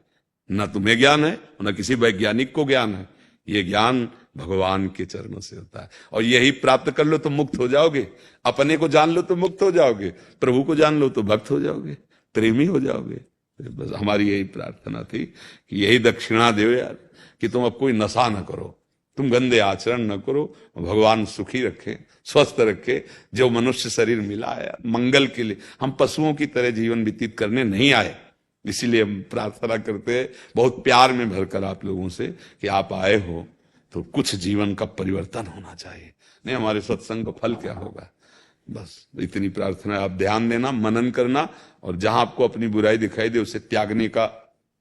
[SPEAKER 2] ना, तुम्हें ज्ञान है ना किसी वैज्ञानिक को ज्ञान है। ये ज्ञान भगवान के चरणों से होता है, और यही प्राप्त कर लो तो मुक्त हो जाओगे। अपने को जान लो तो मुक्त हो जाओगे, प्रभु को जान लो तो भक्त हो जाओगे, प्रेमी हो जाओगे। बस हमारी यही प्रार्थना थी कि यही दक्षिणा दो यार, कि तुम अब कोई नशा न करो, तुम गंदे आचरण न करो। भगवान सुखी रखे, स्वस्थ रखे। जो मनुष्य शरीर मिला है मंगल के लिए, हम पशुओं की तरह जीवन व्यतीत करने नहीं आए। इसीलिए हम प्रार्थना करते हैं बहुत प्यार में भरकर आप लोगों से कि आप आए हो तो कुछ जीवन का परिवर्तन होना चाहिए। नहीं, हमारे सत्संग का फल क्या होगा? बस इतनी प्रार्थना। आप ध्यान देना, मनन करना, और जहां आपको अपनी बुराई दिखाई दे उसे त्यागने का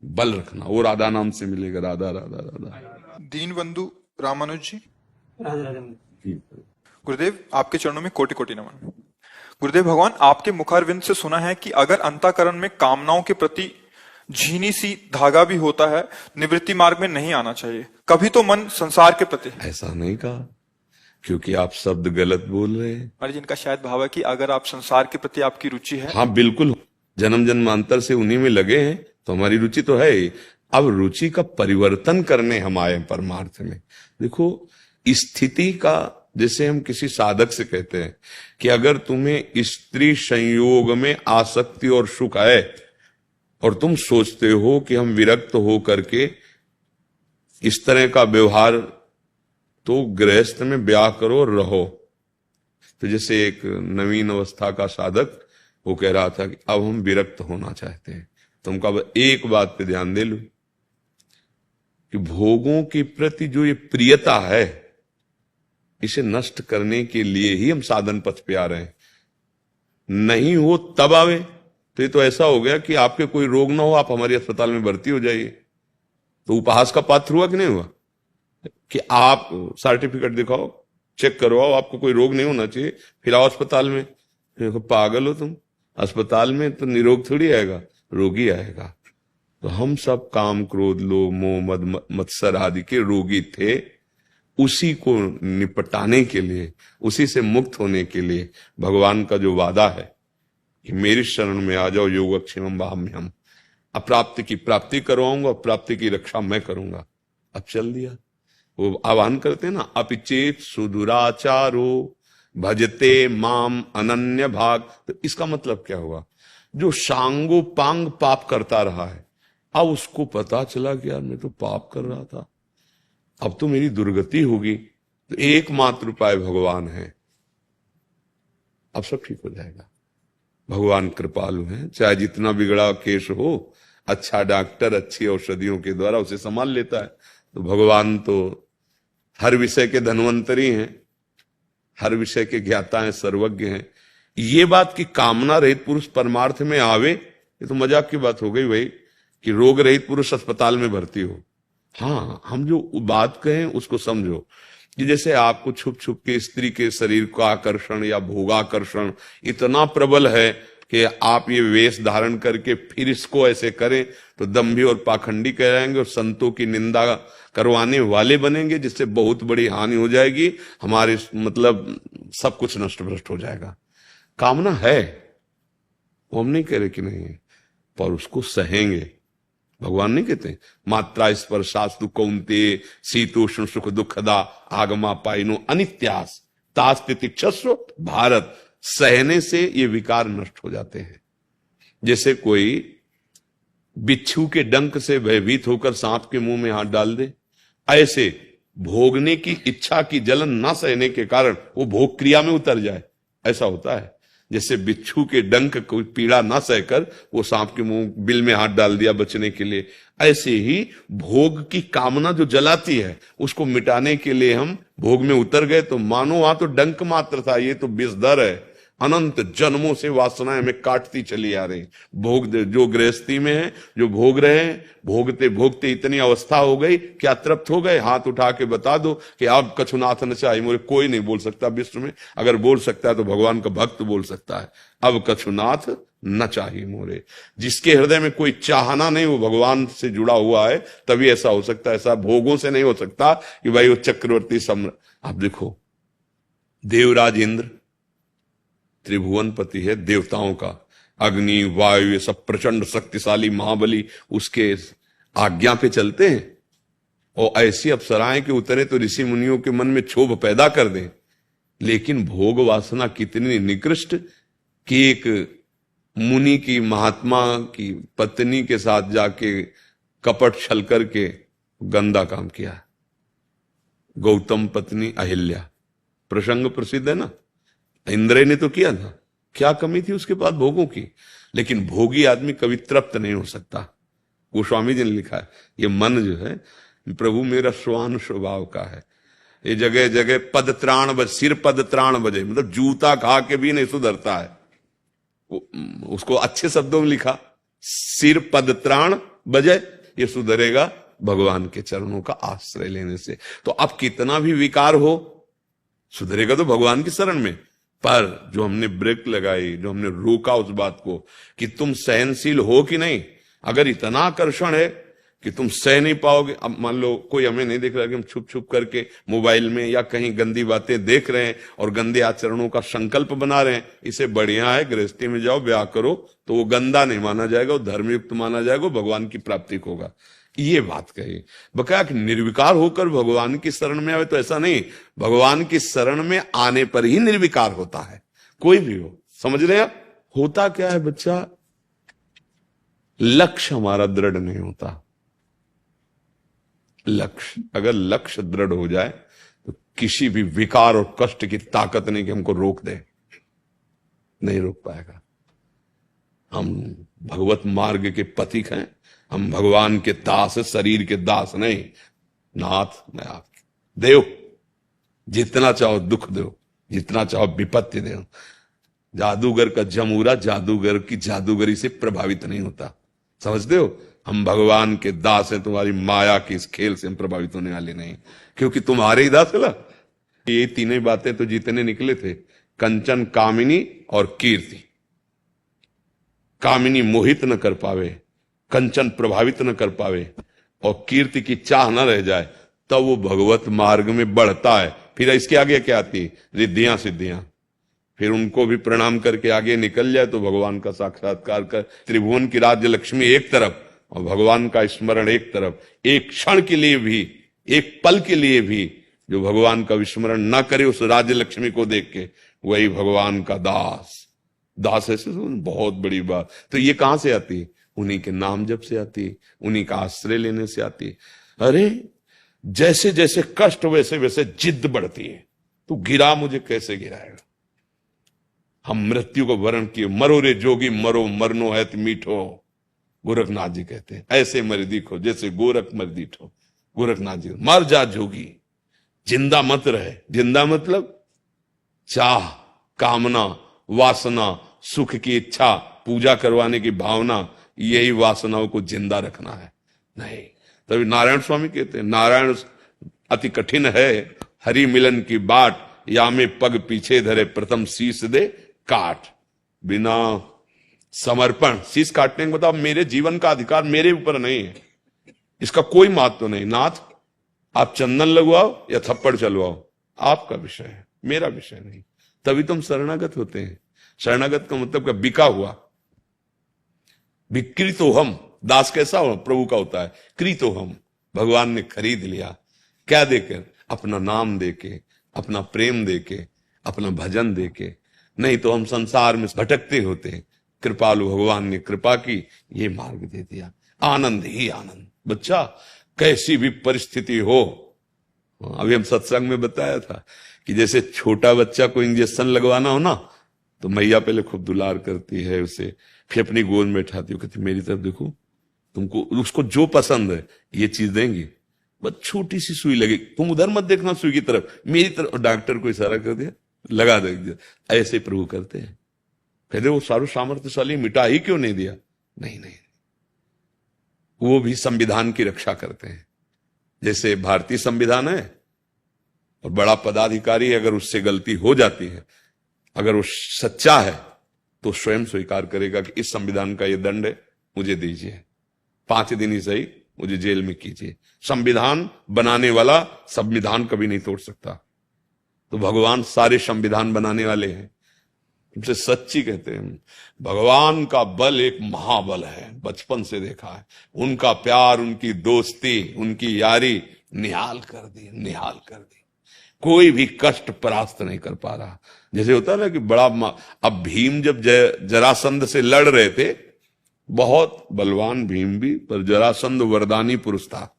[SPEAKER 2] बल रखना। वो राधा नाम से मिलेगा। राधा राधा राधा।
[SPEAKER 1] दीनबंधु रामानुज जी, गुरुदेव आपके चरणों में कोटि कोटि नमन। गुरुदेव भगवान, आपके मुखारविंद से सुना है कि अगर अंतःकरण में कामनाओं के प्रति झीनी सी धागा भी होता है, निवृत्ति मार्ग में नहीं आना चाहिए। कभी तो मन संसार के प्रति।
[SPEAKER 2] ऐसा नहीं कहा, क्योंकि आप शब्द गलत बोल रहे हैं।
[SPEAKER 1] महाराज जी, इनका शायद भाव है कि अगर आप संसार के प्रति आपकी रुचि है।
[SPEAKER 2] हाँ बिल्कुल, जन्म जन्मांतर से उन्हीं में लगे हैं तो हमारी रुचि तो है ही। अब रुचि का परिवर्तन करने हम आए परमार्थ में। देखो, स्थिति का, जैसे हम किसी साधक से कहते हैं कि अगर तुम्हें स्त्री संयोग में आसक्ति और सुख है और तुम सोचते हो कि हम विरक्त हो करके इस तरह का व्यवहार, तो गृहस्थ में ब्याह करो और रहो। तो जैसे एक नवीन अवस्था का साधक वो कह रहा था कि अब हम विरक्त होना चाहते हैं, तो हम कहा एक बात पे ध्यान दे लो कि भोगों के प्रति जो ये प्रियता है, इसे नष्ट करने के लिए ही हम साधन पथ पे आ रहे हैं। नहीं हो तब आवे, तो ये तो ऐसा हो गया कि आपके कोई रोग ना हो, आप हमारे अस्पताल में भर्ती हो जाइए, तो उपहास का पात्र हुआ कि नहीं हुआ? कि आप सर्टिफिकेट दिखाओ, चेक करवाओ, आपको कोई रोग नहीं होना चाहिए, फिर आओ अस्पताल में। देखो पागल हो तुम, अस्पताल में तो निरोग थोड़ी आएगा, रोगी आएगा। तो हम सब काम क्रोध लोभ मोह मद मत्सर आदि के रोगी थे। उसी को निपटाने के लिए, उसी से मुक्त होने के लिए भगवान का जो वादा है कि मेरी शरण में आ जाओ, योगक्षेमम वाहम्यहम्, अप्राप्ति की प्राप्ति करवाऊंगा, प्राप्ति की रक्षा मैं करूंगा। अब चल दिया, वो आह्वान करते हैं ना, अपिचेत सुदुराचारो भजते माम अनन्य भाग। तो इसका मतलब क्या हुआ? जो सांगो पांग पाप करता रहा है, अब उसको पता चला कि यार मैं तो पाप कर रहा था, अब तो मेरी दुर्गति होगी, तो एकमात्र उपाय भगवान है, अब सब ठीक हो जाएगा। भगवान कृपालु हैं, चाहे जितना बिगड़ा केस हो, अच्छा डॉक्टर अच्छी औषधियों के द्वारा उसे संभाल लेता है। तो भगवान तो हर विषय के धन्वंतरी हैं, हर विषय के ज्ञाता हैं, सर्वज्ञ हैं। ये बात की कामना रहित पुरुष परमार्थ में आवे, ये तो मजाक की बात हो गई भाई कि रोग रहित पुरुष अस्पताल में भर्ती हो। हाँ, हम जो बात कहें उसको समझो कि जैसे आपको छुप छुप के स्त्री के शरीर का आकर्षण या भोगाकर्षण इतना प्रबल है कि आप ये वेश धारण करके फिर इसको ऐसे करें तो दंभी और पाखंडी कहलाएंगे और संतों की निंदा करवाने वाले बनेंगे, जिससे बहुत बड़ी हानि हो जाएगी, हमारे मतलब सब कुछ नष्ट भ्रष्ट हो जाएगा। कामना है, वो हम नहीं कह रहे कि नहीं है, पर उसको सहेंगे। भगवान नहीं कहते मात्रा स्पर्शास्तु कौन्ते शीतोष्ण सुख दुखदा आगमा पाइनो अनित्यास तास्तितिक्षस्व भारत। सहने से ये विकार नष्ट हो जाते हैं। जैसे कोई बिच्छू के डंक से भयभीत होकर सांप के मुंह में हाथ डाल दे, ऐसे भोगने की इच्छा की जलन ना सहने के कारण वो भोग क्रिया में उतर जाए, ऐसा होता है। जैसे बिच्छू के डंक कोई पीड़ा ना सहकर वो सांप के मुंह बिल में हाथ डाल दिया बचने के लिए, ऐसे ही भोग की कामना जो जलाती है उसको मिटाने के लिए हम भोग में उतर गए। तो मानो वहां तो डंक मात्र था, ये तो विषधर है, अनंत जन्मों से वासनाएं हमें काटती चली आ रही। भोग जो गृहस्थी में है, जो भोग रहे हैं, भोगते भोगते इतनी अवस्था हो गई, क्या तृप्त हो गए? हाथ उठा के बता दो कि आप कछुनाथ न चाहिए मोरे। कोई नहीं बोल सकता विश्व में, अगर बोल सकता है तो भगवान का भक्त बोल सकता है, अब कछुनाथ न चाहिए मोरे। जिसके हृदय में कोई चाहना नहीं, वो भगवान से जुड़ा हुआ है, तभी ऐसा हो सकता है। ऐसा भोगों से नहीं हो सकता कि भाई वो चक्रवर्ती सम्राट। आप देखो, देवराज इंद्र त्रिभुवनपति है, देवताओं का, अग्नि वायु ये सब प्रचंड शक्तिशाली महाबली उसके आज्ञा पे चलते हैं। और ऐसी अप्सराएं कि उतरे तो ऋषि मुनियों के मन में क्षोभ पैदा कर दें। लेकिन भोग वासना कितनी निकृष्ट कि एक मुनि की, महात्मा की पत्नी के साथ जाके कपट छल करके गंदा काम किया। गौतम पत्नी अहिल्या, प्रसंग प्रसिद्ध है ना, इंद्र ने तो किया था, क्या कमी थी उसके पास भोगों की। लेकिन भोगी आदमी कभी तृप्त नहीं हो सकता। गोस्वामी जी ने लिखा है, ये मन जो है प्रभु मेरा स्वान स्वभाव का है, ये जगह जगह पद त्राण बज, सिर पद त्राण बजे, मतलब जूता खा के भी नहीं सुधरता है। उसको अच्छे शब्दों में लिखा, सिर पद त्राण बजे, ये सुधरेगा भगवान के चरणों का आश्रय लेने से। तो अब कितना भी विकार हो, सुधरेगा तो भगवान की शरण में। पर जो हमने ब्रेक लगाई, जो हमने रोका उस बात को कि तुम सहनशील हो कि नहीं, अगर इतना आकर्षण है कि तुम सह नहीं पाओगे। अब मान लो कोई हमें नहीं देख रहा कि हम छुप छुप करके मोबाइल में या कहीं गंदी बातें देख रहे हैं और गंदे आचरणों का संकल्प बना रहे हैं, इसे बढ़िया है गृहस्थी में जाओ, ब्याह करो, तो वो गंदा नहीं माना जाएगा, वो धर्मयुक्त माना जाएगा, भगवान की प्राप्ति होगा। ये बात कही। बकाया कि निर्विकार होकर भगवान की शरण में आवे, तो ऐसा नहीं, भगवान की शरण में आने पर ही निर्विकार होता है, कोई भी हो। समझ रहे हैं? होता क्या है बच्चा, लक्ष्य हमारा दृढ़ नहीं होता। लक्ष्य, अगर लक्ष्य दृढ़ हो जाए तो किसी भी विकार और कष्ट की ताकत नहीं कि हमको रोक दे, नहीं रोक पाएगा। हम भगवत मार्ग के पथिक हैं, हम भगवान के दास, शरीर के दास नहीं। नाथ मैं आपके देव, जितना चाहो दुख दो, जितना चाहो विपत्ति दो। जादूगर का जमूरा जादूगर की जादूगरी से प्रभावित नहीं होता, समझते हो? हम भगवान के दास हैं, तुम्हारी माया के इस खेल से हम प्रभावित होने वाले नहीं, क्योंकि तुम्हारे ही दास है ना। ये तीनों बातें तो जीतने निकले थे, कंचन, कामिनी और कीर्ति। कामिनी मोहित न कर पावे, कंचन प्रभावित न कर पावे और कीर्ति की चाह न रह जाए, तब वो भगवत मार्ग में बढ़ता है। फिर इसके आगे क्या आती है? रिद्धियां सिद्धियां। फिर उनको भी प्रणाम करके आगे निकल जाए तो भगवान का साक्षात्कार कर, त्रिभुवन की राज्य लक्ष्मी एक तरफ और भगवान का स्मरण एक तरफ। एक क्षण के लिए भी, एक पल के लिए भी जो भगवान का विस्मरण ना करे उस राज्य लक्ष्मी को देख के, वही भगवान का दास। दास ऐसे बहुत बड़ी बात। तो ये कहां से आती है? उन्हीं के नाम जप से आती है, उन्हीं का आश्रय लेने से आती है। अरे जैसे जैसे कष्ट वैसे वैसे जिद बढ़ती है। तू गिरा मुझे कैसे गिराएगा? हम मृत्यु को वरण किए, मरो रे जोगी मरो, मरनो है मीठो। गोरखनाथ जी कहते हैं, ऐसे मर दिखो जैसे गोरख मर दीठो। गोरखनाथ जी, मर जा जोगी, जिंदा मत रहे। जिंदा मतलब चाह, कामना, वासना, सुख की इच्छा, पूजा करवाने की भावना, यही वासनाओं को जिंदा रखना है। नहीं, तभी नारायण स्वामी कहते हैं, नारायण अति कठिन है, हरि मिलन की बाट, या में पग पीछे धरे, प्रथम शीश दे काट। बिना समर्पण शीश काटने के बताओ, मेरे जीवन का अधिकार मेरे ऊपर नहीं है, इसका कोई महत्व नहीं। नाथ आप चंदन लगवाओ या थप्पड़ चलवाओ, आपका विषय है, मेरा विषय नहीं। तभी तुम शरणागत होते हैं। शरणागत का मतलब क्या? बिका हुआ। विक्रीतो हम, दास कैसा हो? प्रभु का होता है। क्रीतो हम, भगवान ने खरीद लिया। क्या देकर? अपना नाम देके, अपना प्रेम देके, अपना भजन देके। नहीं तो हम संसार में भटकते होते हैं। कृपालु भगवान ने कृपा की, ये मार्ग दे दिया। आनंद ही आनंद। बच्चा कैसी भी परिस्थिति हो, अभी हम सत्संग में बताया था कि जैसे छोटा बच्चा को इंजेक्शन लगवाना हो ना, तो मैया पहले खूब दुलार करती है उसे, फिर अपनी गोद में उठाती हो, कहती मेरी तरफ देखो, तुमको उसको जो पसंद है ये चीज देंगी, बस छोटी सी सुई लगी, तुम उधर मत देखना सुई की तरफ, मेरी तरफ। डॉक्टर को इशारा कर दिया, लगा दे दिया। ऐसे प्रभु करते हैं। कहते वो सारू सामर्थ्यशाली, मिटा ही क्यों नहीं दिया? नहीं नहीं, वो भी संविधान की रक्षा करते हैं। जैसे भारतीय संविधान है और बड़ा पदाधिकारी अगर उससे गलती हो जाती है, अगर वो सच्चा है तो स्वयं स्वीकार करेगा कि इस संविधान का ये दंड है, मुझे दीजिए, 5 दिन ही सही, मुझे जेल में कीजिए। संविधान बनाने वाला संविधान कभी नहीं तोड़ सकता। तो भगवान सारे संविधान बनाने वाले हैं। तुमसे सच्ची कहते हैं, भगवान का बल एक महाबल है, बचपन से देखा है। उनका प्यार, उनकी दोस्ती, उनकी यारी निहाल कर दी, निहाल कर दी। कोई भी कष्ट परास्त नहीं कर पा रहा। जैसे होता है ना कि बड़ा, अब भीम जब जरासंध से लड़ रहे थे, बहुत बलवान भीम भी, पर जरासंध वरदानी पुरुष था,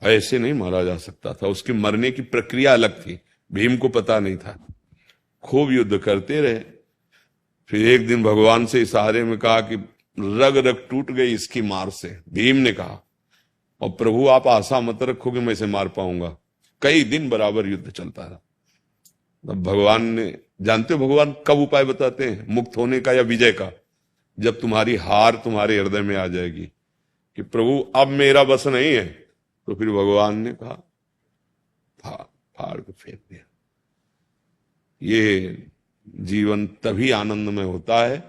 [SPEAKER 2] ऐसे नहीं मारा जा सकता था। उसके मरने की प्रक्रिया अलग थी, भीम को पता नहीं था। खूब युद्ध करते रहे। फिर एक दिन भगवान से इशारे में कहा कि रग रग टूट गई इसकी मार से। भीम ने कहा, और प्रभु आप आशा मत रखो कि मैं इसे मार पाऊंगा। कई दिन बराबर युद्ध चलता रहा। तब भगवान ने, जानते हो भगवान कब उपाय बताते हैं मुक्त होने का या विजय का? जब तुम्हारी हार तुम्हारे हृदय में आ जाएगी कि प्रभु अब मेरा बस नहीं है, तो फिर भगवान ने कहा फाड़ के फेंक दिया। ये जीवन तभी आनंद में होता है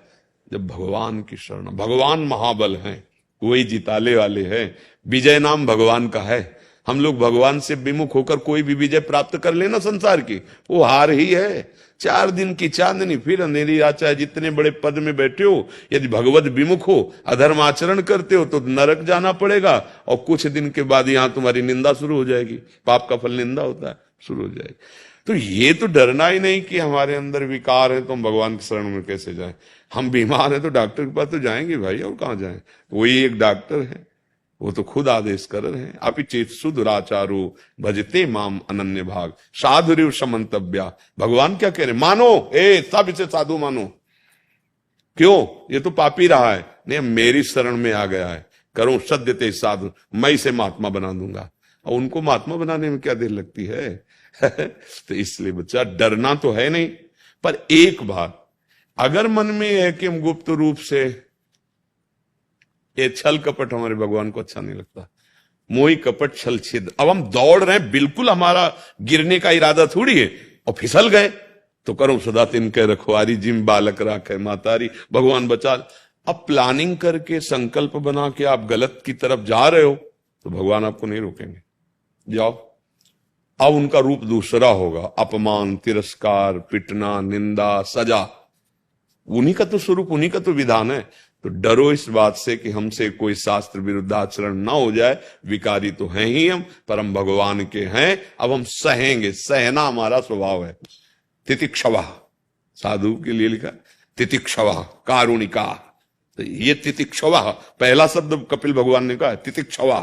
[SPEAKER 2] जब भगवान की शरण। भगवान महाबल हैं, वही जिताले वाले हैं। विजय नाम भगवान का है। हम लोग भगवान से विमुख होकर कोई भी विजय प्राप्त कर लेना संसार की, वो हार ही है। 4 दिन की चांदनी फिर अंधेरी रात, चाहे जितने बड़े पद में बैठे हो, यदि भगवत विमुख हो, अधर्म आचरण करते हो तो नरक जाना पड़ेगा, और कुछ दिन के बाद यहां तुम्हारी निंदा शुरू हो जाएगी। पाप का फल निंदा होता है, शुरू हो जाएगी। तो ये तो डरना ही नहीं कि हमारे अंदर विकार है तो हम भगवान की शरण में कैसे जाएं। हम बीमार हैं तो डॉक्टर के पास तो जाएंगे भाई, और कहां जाएं। वही एक डॉक्टर है, वो तो खुद आदेश कर रहे हैं, अपि चेत सुदुराचारो भजते माम अनन्य भाग साधुरिव समंतव्या। भगवान क्या कह रहे, मानो, सब इसे साधु मानो। क्यों? ये तो पापी रहा है, नहीं मेरी शरण में आ गया है, करूं सद्यते साधु, मैं इसे महात्मा बना दूंगा। और उनको महात्मा बनाने में क्या देर लगती है। तो इसलिए बच्चा डरना तो है नहीं, पर एक बात अगर मन में है कि हम गुप्त रूप से, ये छल कपट हमारे भगवान को अच्छा नहीं लगता। मोही कपट छल छिद। अब हम दौड़ रहे हैं, बिल्कुल हमारा गिरने का इरादा थोड़ी है, और फिसल गए तो करो सदा तिनके रखवारी, जिम बालक राखे मातारी, भगवान बचा। अब प्लानिंग करके संकल्प बना के आप गलत की तरफ जा रहे हो तो भगवान आपको नहीं रोकेंगे, जाओ। अब उनका रूप दूसरा होगा, अपमान, तिरस्कार, पिटना, निंदा, सजा। उन्हीं का तो स्वरूप, उन्हीं का तो विधान है। तो डरो इस बात से कि हमसे कोई शास्त्र विरुद्ध आचरण ना हो जाए। विकारी तो हैं ही हम, पर हम भगवान के हैं। अब हम सहेंगे, सहना हमारा स्वभाव है। तितिक्षवा, साधु के लिए लिखा तितिक्षवा, कारुणिका। तो ये तितिक्षवा पहला शब्द कपिल भगवान ने कहा, तितिक्षवा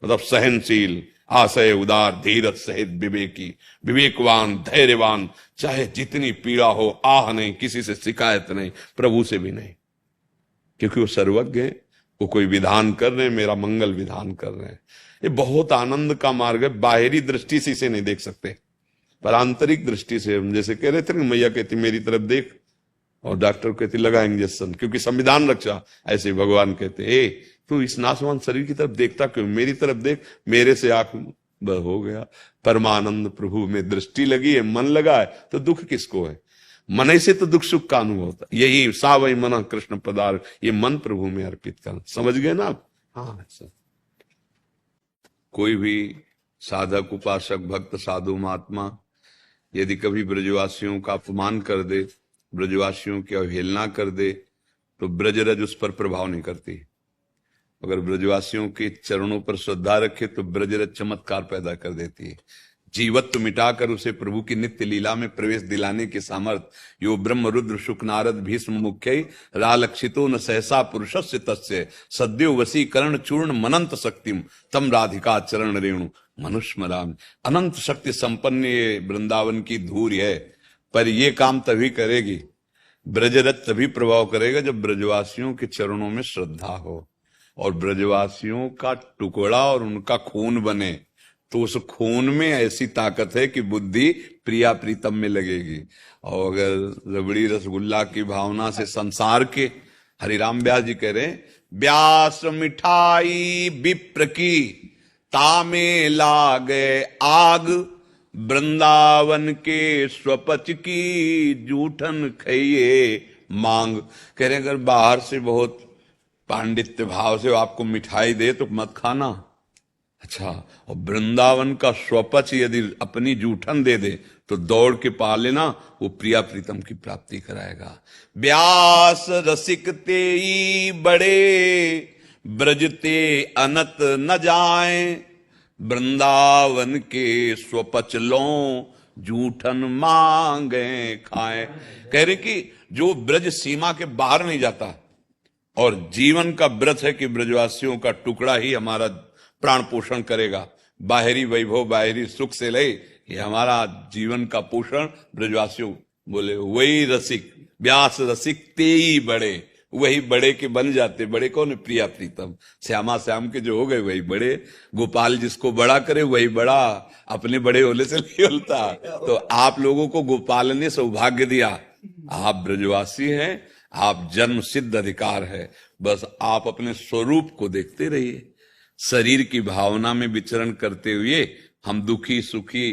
[SPEAKER 2] मतलब सहनशील, आशय उदार, धीरज सहित विवेकी, विवेकवान, धैर्यवान। चाहे जितनी पीड़ा हो, आह नहीं, किसी से शिकायत नहीं, प्रभु से भी नहीं, क्योंकि वो सर्वज्ञ है। वो कोई विधान कर रहे हैं, मेरा मंगल विधान कर रहे हैं। ये बहुत आनंद का मार्ग है। बाहरी दृष्टि से इसे नहीं देख सकते, पर आंतरिक दृष्टि से हम जैसे कह रहे थे ना, मैया कहती मेरी तरफ देख, और डॉक्टर कहती लगा इंजेक्शन, क्योंकि संविधान रक्षा। ऐसे भगवान कहते तू इस नासवान शरीर की तरफ देखता क्यों, मेरी तरफ देख, मेरे से आंख हो गया। परमानंद प्रभु में दृष्टि लगी है, मन लगा है, तो दुख किसको है। मन से तो दुख सुख का अनुभव होता है। यही सावई मना कृष्ण पदार्थ, ये मन प्रभु में अर्पित करना। समझ गए ना आप? हाँ सर। कोई भी साधक, उपासक, भक्त, साधु, महात्मा यदि कभी ब्रजवासियों का अपमान कर दे, ब्रजवासियों की अवहेलना कर दे, तो ब्रजरज उस पर प्रभाव नहीं करती। अगर ब्रजवासियों के चरणों पर श्रद्धा रखे तो ब्रजरज चमत्कार पैदा कर देती है। जीवत्व मिटाकर उसे प्रभु की नित्य लीला में प्रवेश दिलाने के सामर्थ्य यो ब्रह्म रुद्र शुक नारद भीष्म मुख्य रालक्षितो न सहसा पुरुषस्य तस्य सद्यो वशीकरण चूर्ण मनंत शक्तिम तम राधिका चरण रेणु मनुष्य राम। अनंत शक्ति संपन्न ये वृंदावन की धूरी है, पर ये काम तभी करेगी, ब्रजरथ तभी प्रभाव करेगा जब ब्रजवासियों के चरणों में श्रद्धा हो, और ब्रजवासियों का टुकड़ा और उनका खून बने। तो उस खून में ऐसी ताकत है कि बुद्धि प्रिया प्रीतम में लगेगी। और अगर रबड़ी रसगुल्ला की भावना से संसार के, हरिराम व्यास जी कह रहे हैं, व्यास मिठाई विप्र की तामे लागे आग, वृंदावन के स्वपच की जूठन खइए मांग। कह रहे अगर बाहर से बहुत पांडित्य भाव से आपको मिठाई दे तो मत खाना, अच्छा, और वृंदावन का स्वपच यदि अपनी जूठन दे दे तो दौड़ के पा लेना, वो प्रिया प्रीतम की प्राप्ति कराएगा। व्यास रसिक तेई बड़े ब्रजते अनत न जाए, वृंदावन के स्वपच लो जूठन मांगे खाए। कह रहे कि जो ब्रज सीमा के बाहर नहीं जाता, और जीवन का व्रत है कि ब्रजवासियों का टुकड़ा ही हमारा प्राण पोषण करेगा। बाहरी वैभव, बाहरी सुख से ले, ये हमारा जीवन का पोषण ब्रजवासियों। बोले वही रसिक, व्यास रसिक तेई बड़े, वही बड़े के बन जाते। बड़े कौन है? प्रिया प्रीतम। श्यामा श्याम के जो हो गए वही बड़े। गोपाल जिसको बड़ा करे वही बड़ा, अपने बड़े होने से नहीं होता। तो आप लोगों को गोपाल ने सौभाग्य दिया, आप ब्रजवासी हैं, आप जन्म सिद्ध अधिकार है। बस आप अपने स्वरूप को देखते रहिए। शरीर की भावना में विचरण करते हुए हम दुखी सुखी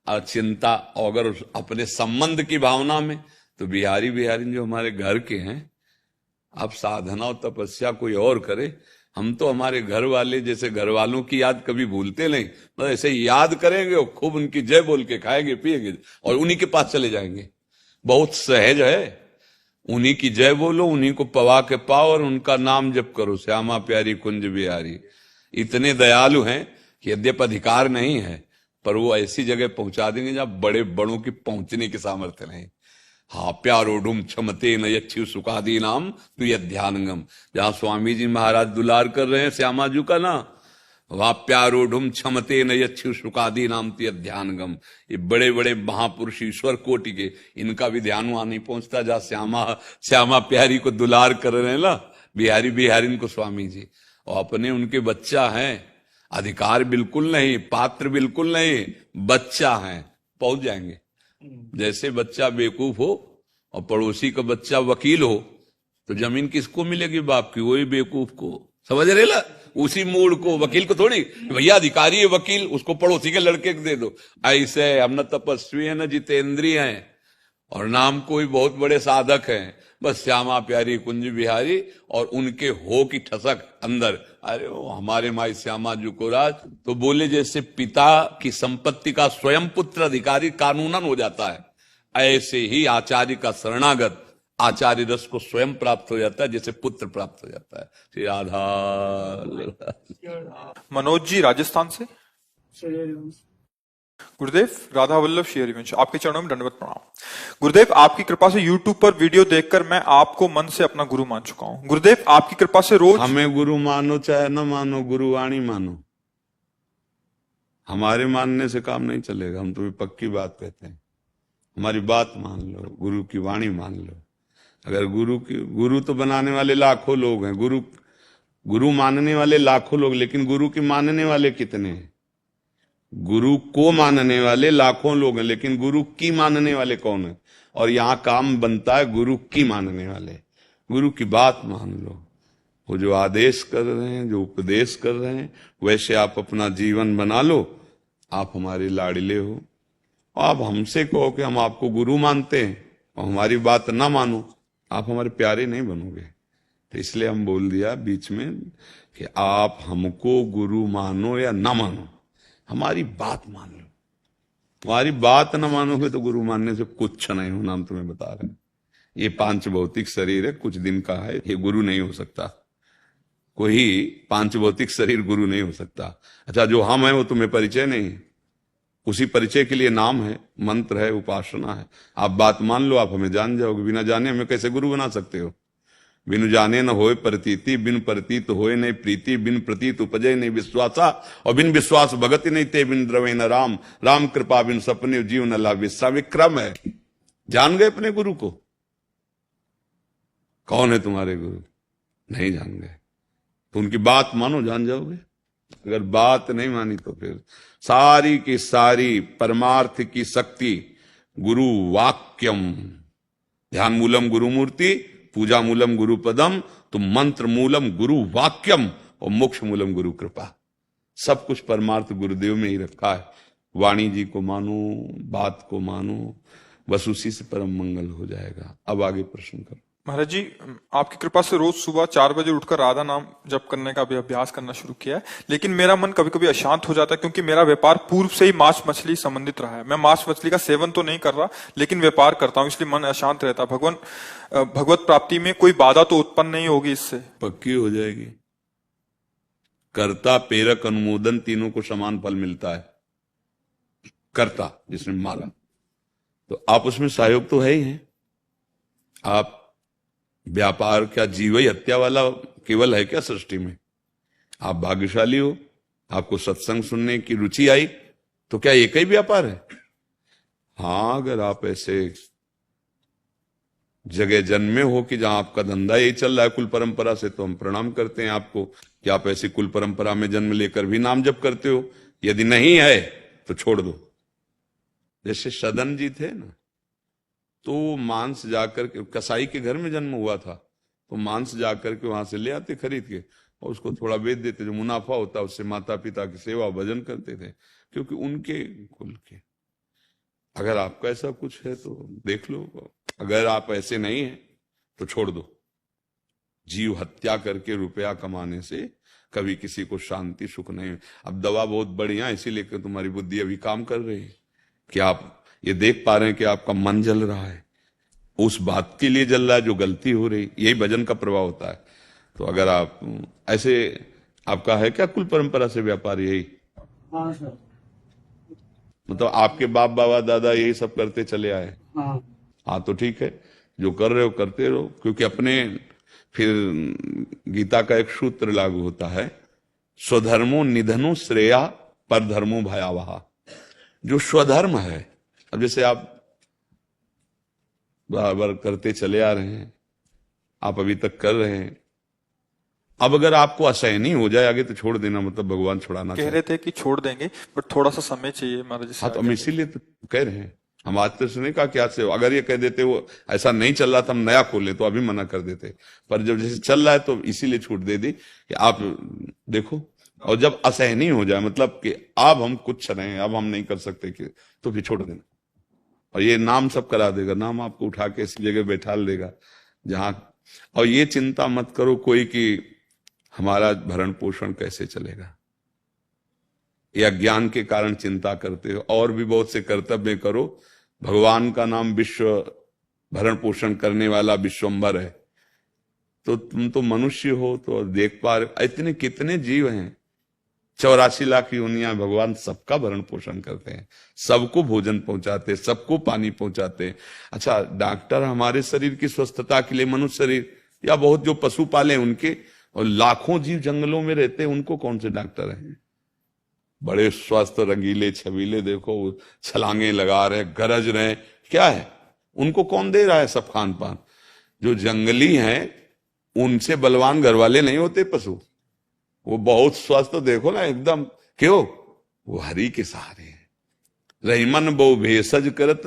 [SPEAKER 2] चिंता, अगर अपने संबंध की भावना में, तो बिहारी जो हमारे घर के हैं, अब साधना और तपस्या कोई और करे, हम तो हमारे घर वाले जैसे घर वालों की याद कभी भूलते नहीं, मतलब ऐसे याद करेंगे और खूब उनकी जय बोल के खाएंगे पिएंगे और उन्हीं के पास चले जाएंगे। बहुत सहज है, उन्हीं की जय बोलो, उन्हीं को पवा के पाओ और उनका नाम जप करो, श्यामा प्यारी कुंज बिहारी। इतने दयालु हैं कि यद्यप अधिकार नहीं है पर वो ऐसी जगह पहुंचा देंगे जहां बड़े बड़ों की पहुंचने की सामर्थ्य नहीं। हाँ, प्यारोडुम क्षमते न यच्छु सुखादी नाम तू यध्यानगम। जहां स्वामी जी महाराज दुलार कर रहे हैं श्यामा जी का ना, वहां प्यारोडुम क्षमते न यच्छु सुखादी नाम तू यध्यानगम। ये बड़े बड़े महापुरुष ईश्वर कोटि के, इनका भी ध्यान वहां नहीं पहुंचता जहां श्यामा श्यामा प्यारी को दुलार कर रहे हैं ना बिहारी बिहारी को स्वामी जी, और अपने उनके बच्चा हैं। अधिकार बिल्कुल नहीं, पात्र बिल्कुल नहीं, बच्चा है, पहुंच जाएंगे। जैसे बच्चा बेवकूफ हो और पड़ोसी का बच्चा वकील हो तो जमीन किसको मिलेगी? बाप की, वही बेवकूफ को। समझ रहे ला? उसी मूड को, वकील को थोड़ी भैया अधिकारी है वकील, उसको पड़ोसी के लड़के को दे दो। ऐसे हम न तपस्वी है न जितेंद्रिय हैं और नाम कोई बहुत बड़े साधक हैं, बस श्यामा प्यारी कुंज बिहारी और उनके हो की ठसक अंदर। अरे वो हमारे माई श्यामा जी को राज तो बोले जैसे पिता की संपत्ति का स्वयं पुत्र अधिकारी कानूनन हो जाता है, ऐसे ही आचार्य का शरणागत आचार्य रस को स्वयं प्राप्त हो जाता है, जैसे पुत्र प्राप्त हो जाता है। श्री राधा।
[SPEAKER 1] मनोज जी राजस्थान से। गुरुदेव, राधा वल्लभ श्री हरिवंश, आपके चरणों में दंडवत प्रणाम। गुरुदेव, आपकी कृपा से YouTube पर वीडियो देखकर मैं आपको मन से अपना गुरु मान चुका हूँ। गुरुदेव, आपकी कृपा से रोज
[SPEAKER 2] हमें गुरु मानो चाहे न मानो, गुरुवाणी मानो। हमारे मानने से काम नहीं चलेगा, हम तुम्हें पक्की बात कहते हैं। हमारी बात मान लो, गुरु की वाणी मान लो। अगर गुरु तो बनाने वाले लाखों लोग हैं, गुरु मानने वाले लाखों लोग, लेकिन गुरु की मानने वाले कितने हैं? गुरु को मानने वाले लाखों लोग हैं, लेकिन गुरु की मानने वाले कौन है? और यहां काम बनता है गुरु की मानने वाले। गुरु की बात मान लो, वो जो आदेश कर रहे हैं, जो उपदेश कर रहे हैं, वैसे आप अपना जीवन बना लो। आप हमारे लाडले हो, आप हमसे कहो कि हम आपको गुरु मानते हैं और हमारी बात ना मानो, आप हमारे प्यारे नहीं बनोगे। तो इसलिए हम बोल दिया बीच में कि आप हमको गुरु मानो या ना मानो, हमारी बात मान लो। हमारी बात ना मानोगे तो गुरु मानने से कुछ नहीं होना, हम तुम्हें बता रहे हैं। ये पांच भौतिक शरीर है, कुछ दिन का है, ये गुरु नहीं हो सकता। कोई पांच भौतिक शरीर गुरु नहीं हो सकता। अच्छा, जो हम हैं वो तुम्हें परिचय नहीं है, उसी परिचय के लिए नाम है, मंत्र है, उपासना है। आप बात मान लो, आप हमें जान जाओगे। बिना जाने हमें कैसे गुरु बना सकते हो? बिनु जाने न होए प्रतीति, बिन प्रतीत होए नहीं प्रीति, बिन प्रतीत उपजय नहीं विश्वासा, और बिन विश्वास भगति नहीं ते, बिन द्रवे न राम, राम कृपा बिन सपने जीव न लाभ। विक्रम है। जान गए अपने गुरु को? कौन है तुम्हारे गुरु? नहीं जान गए तो उनकी बात मानो, जान जाओगे। अगर बात नहीं मानी तो फिर सारी की सारी परमार्थ की शक्ति गुरु वाक्यम। ध्यान मूलम गुरु मूर्ति, पूजा मूलम गुरु पदम, तो मंत्र मूलम गुरु वाक्यम और मोक्ष मूलम गुरु कृपा। सब कुछ परमार्थ गुरुदेव में ही रखा है। वाणी जी को मानो, बात को मानो, बस उसी से परम मंगल हो जाएगा। अब आगे प्रश्न करो।
[SPEAKER 1] महाराज जी, आपकी कृपा से रोज सुबह 4 बजे उठकर राधा नाम जप करने का भी अभ्यास करना शुरू किया है, लेकिन मेरा मन कभी कभी अशांत हो जाता है, क्योंकि मेरा व्यापार पूर्व से ही मांस मछली संबंधित रहा है। मैं मांस मछली का सेवन तो नहीं कर रहा, लेकिन व्यापार करता हूँ, इसलिए मन अशांत रहता है। भगवत प्राप्ति में कोई बाधा तो उत्पन्न नहीं होगी इससे?
[SPEAKER 2] पक्की हो जाएगी। कर्ता, प्रेरक, अनुमोदन तीनों को समान फल मिलता है। कर्ता जिसने मारा, तो आप उसमें सहयोग तो है ही है। आप व्यापार क्या जीवई हत्या वाला केवल है क्या सृष्टि में? आप भाग्यशाली हो, आपको सत्संग सुनने की रुचि आई, तो क्या एक ही व्यापार है? हाँ, अगर आप ऐसे जगह जन्मे हो कि जहां आपका धंधा यही चल रहा है कुल परंपरा से, तो हम प्रणाम करते हैं आपको कि आप ऐसी कुल परंपरा में जन्म लेकर भी नाम जप करते हो। यदि नहीं है तो छोड़ दो। जैसे सदन जी थे ना, तो मांस जाकर के, कसाई के घर में जन्म हुआ था, तो मांस जाकर के वहां से ले आते खरीद के और उसको थोड़ा बेच देते, जो मुनाफा होता उससे माता पिता की सेवा भजन करते थे, क्योंकि उनके कुल के। अगर आपका ऐसा कुछ है तो देख लो, अगर आप ऐसे नहीं है तो छोड़ दो। जीव हत्या करके रुपया कमाने से कभी किसी को शांति सुख नहीं। अब दवा बहुत बढ़िया है, इसीलिए कि तुम्हारी बुद्धि अभी काम कर रही है कि आप ये देख पा रहे हैं कि आपका मन जल रहा है, उस बात के लिए जल रहा है जो गलती हो रही। यही भजन का प्रभाव होता है। तो अगर आप ऐसे, आपका है क्या कुल परंपरा से व्यापार यही?
[SPEAKER 3] हाँ सर।
[SPEAKER 2] मतलब आपके बाप बाबा दादा यही सब करते चले आए? हाँ, तो ठीक है, जो कर रहे हो करते रहो, क्योंकि अपने फिर गीता का एक सूत्र लागू होता है, स्वधर्मो निधनो श्रेया पर धर्मो भयावह। जो स्वधर्म है, अब जैसे आप बराबर करते चले आ रहे हैं, आप अभी तक कर रहे हैं, अब अगर आपको असहनीय हो जाए आगे तो छोड़ देना, मतलब भगवान छुड़ाना
[SPEAKER 1] कह रहे थे कि छोड़ देंगे, बट थोड़ा सा समय चाहिए महाराज जी।
[SPEAKER 2] हाँ, तो हम इसीलिए तो कह रहे हैं। हम आज तक नहीं कहा कि आज से, अगर ये कह देते वो ऐसा नहीं चल रहा था हम नया खोल ले तो अभी मना कर देते, पर जब जैसे चल रहा है तो इसीलिए छूट दे दी कि आप देखो। और जब असहनीय हो जाए, मतलब कि अब हम कुछ रहे हैं, अब हम नहीं कर सकते कि, तो फिर छोड़ देना। और ये नाम सब करा देगा, नाम आपको उठा के इस जगह बैठा देगा जहां, और ये चिंता मत करो कोई कि हमारा भरण पोषण कैसे चलेगा। ये अज्ञान के कारण चिंता करते हो, और भी बहुत से कर्तव्य करो। भगवान का नाम विश्व भरण पोषण करने वाला विश्वम्भर है, तो तुम तो मनुष्य हो तो देख पा रहे इतने कितने जीव हैं, 84 लाख योनियां, भगवान सबका भरण पोषण करते हैं, सबको भोजन पहुंचाते, सबको पानी पहुंचाते। अच्छा, डॉक्टर हमारे शरीर की स्वस्थता के लिए, मनुष्य शरीर या बहुत जो पशु पाले उनके, और लाखों जीव जंगलों में रहते हैं, उनको कौन से डॉक्टर हैं? बड़े स्वस्थ रंगीले छबीले, देखो छलांगे लगा रहे, गरज रहे, क्या है? उनको कौन दे रहा है सब खान पान? जो जंगली हैं उनसे बलवान घर वाले नहीं होते पशु, वो बहुत स्वस्थ, देखो ना एकदम, क्यों? वो हरि के सहारे हैं। रहीमन बहु भेषज करत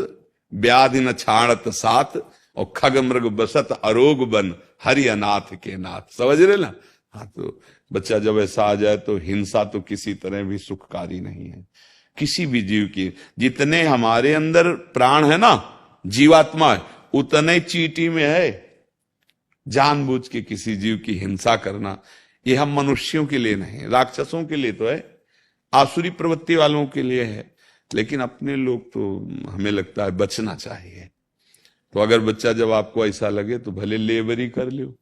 [SPEAKER 2] व्याधि न छाणत साथ, और खग मृग बसत अरोग बन हरि अनाथ के नाथ। समझ रहे ना? हाँ, तो बच्चा जब ऐसा आ जाए तो हिंसा तो किसी तरह भी सुखकारी नहीं है किसी भी जीव की। जितने हमारे अंदर प्राण है ना, जीवात्मा है, उतने चींटी में है। जानबूझ के किसी जीव की हिंसा करना, ये हम मनुष्यों के लिए नहीं, राक्षसों के लिए तो है, आसुरी प्रवृत्ति वालों के लिए है, लेकिन अपने लोग तो हमें लगता है बचना चाहिए। तो अगर बच्चा जब आपको ऐसा लगे तो भले लेबरी कर लो,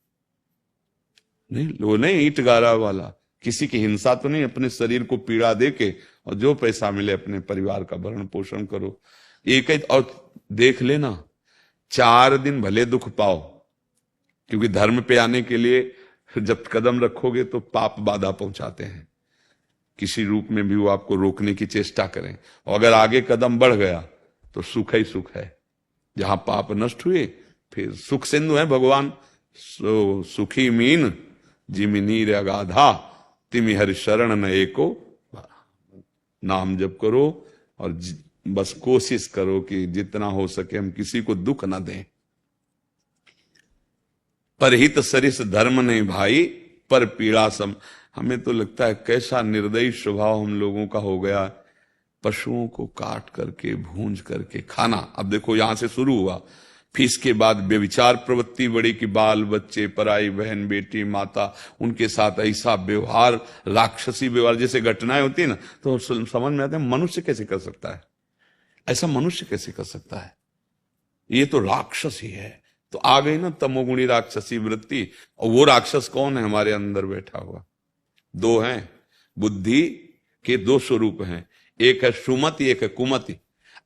[SPEAKER 2] नहीं वो नहीं ईंट गारा वाला, किसी की हिंसा तो नहीं, अपने शरीर को पीड़ा देके और जो पैसा मिले अपने परिवार का भरण पोषण करो। एक ही, और देख लेना 4 दिन भले दुख पाओ, क्योंकि धर्म पे आने के लिए जब कदम रखोगे तो पाप बाधा पहुंचाते हैं, किसी रूप में भी वो आपको रोकने की चेष्टा करें। और अगर आगे कदम बढ़ गया तो सुख ही सुख है। जहां पाप नष्ट हुए फिर सुख सिंधु है भगवान। सुखी मीन जिमि नीर अगाधा, तिमि हरि शरण न एको। नाम जप करो और बस कोशिश करो कि जितना हो सके हम किसी को दुख न दें। परहित सरिस धर्म नहीं भाई, पर पीड़ा सम। हमें तो लगता है कैसा निर्दयी स्वभाव हम लोगों का हो गया, पशुओं को काट करके भूंज करके खाना। अब देखो यहां से शुरू हुआ, फिर इसके बाद व्यभिचार प्रवृत्ति बड़ी कि बाल बच्चे, पराई बहन, बेटी, माता, उनके साथ ऐसा व्यवहार, राक्षसी व्यवहार, जैसे घटनाएं होती है ना, तो समझ में आता है मनुष्य कैसे कर सकता है ऐसा, मनुष्य कैसे कर सकता है, ये तो राक्षस ही है। तो आ गई ना तमोगुणी राक्षसी वृत्ति। और वो राक्षस कौन है? हमारे अंदर बैठा हुआ। 2 हैं, बुद्धि के 2 स्वरूप हैं, एक है सुमति, एक है कुमति।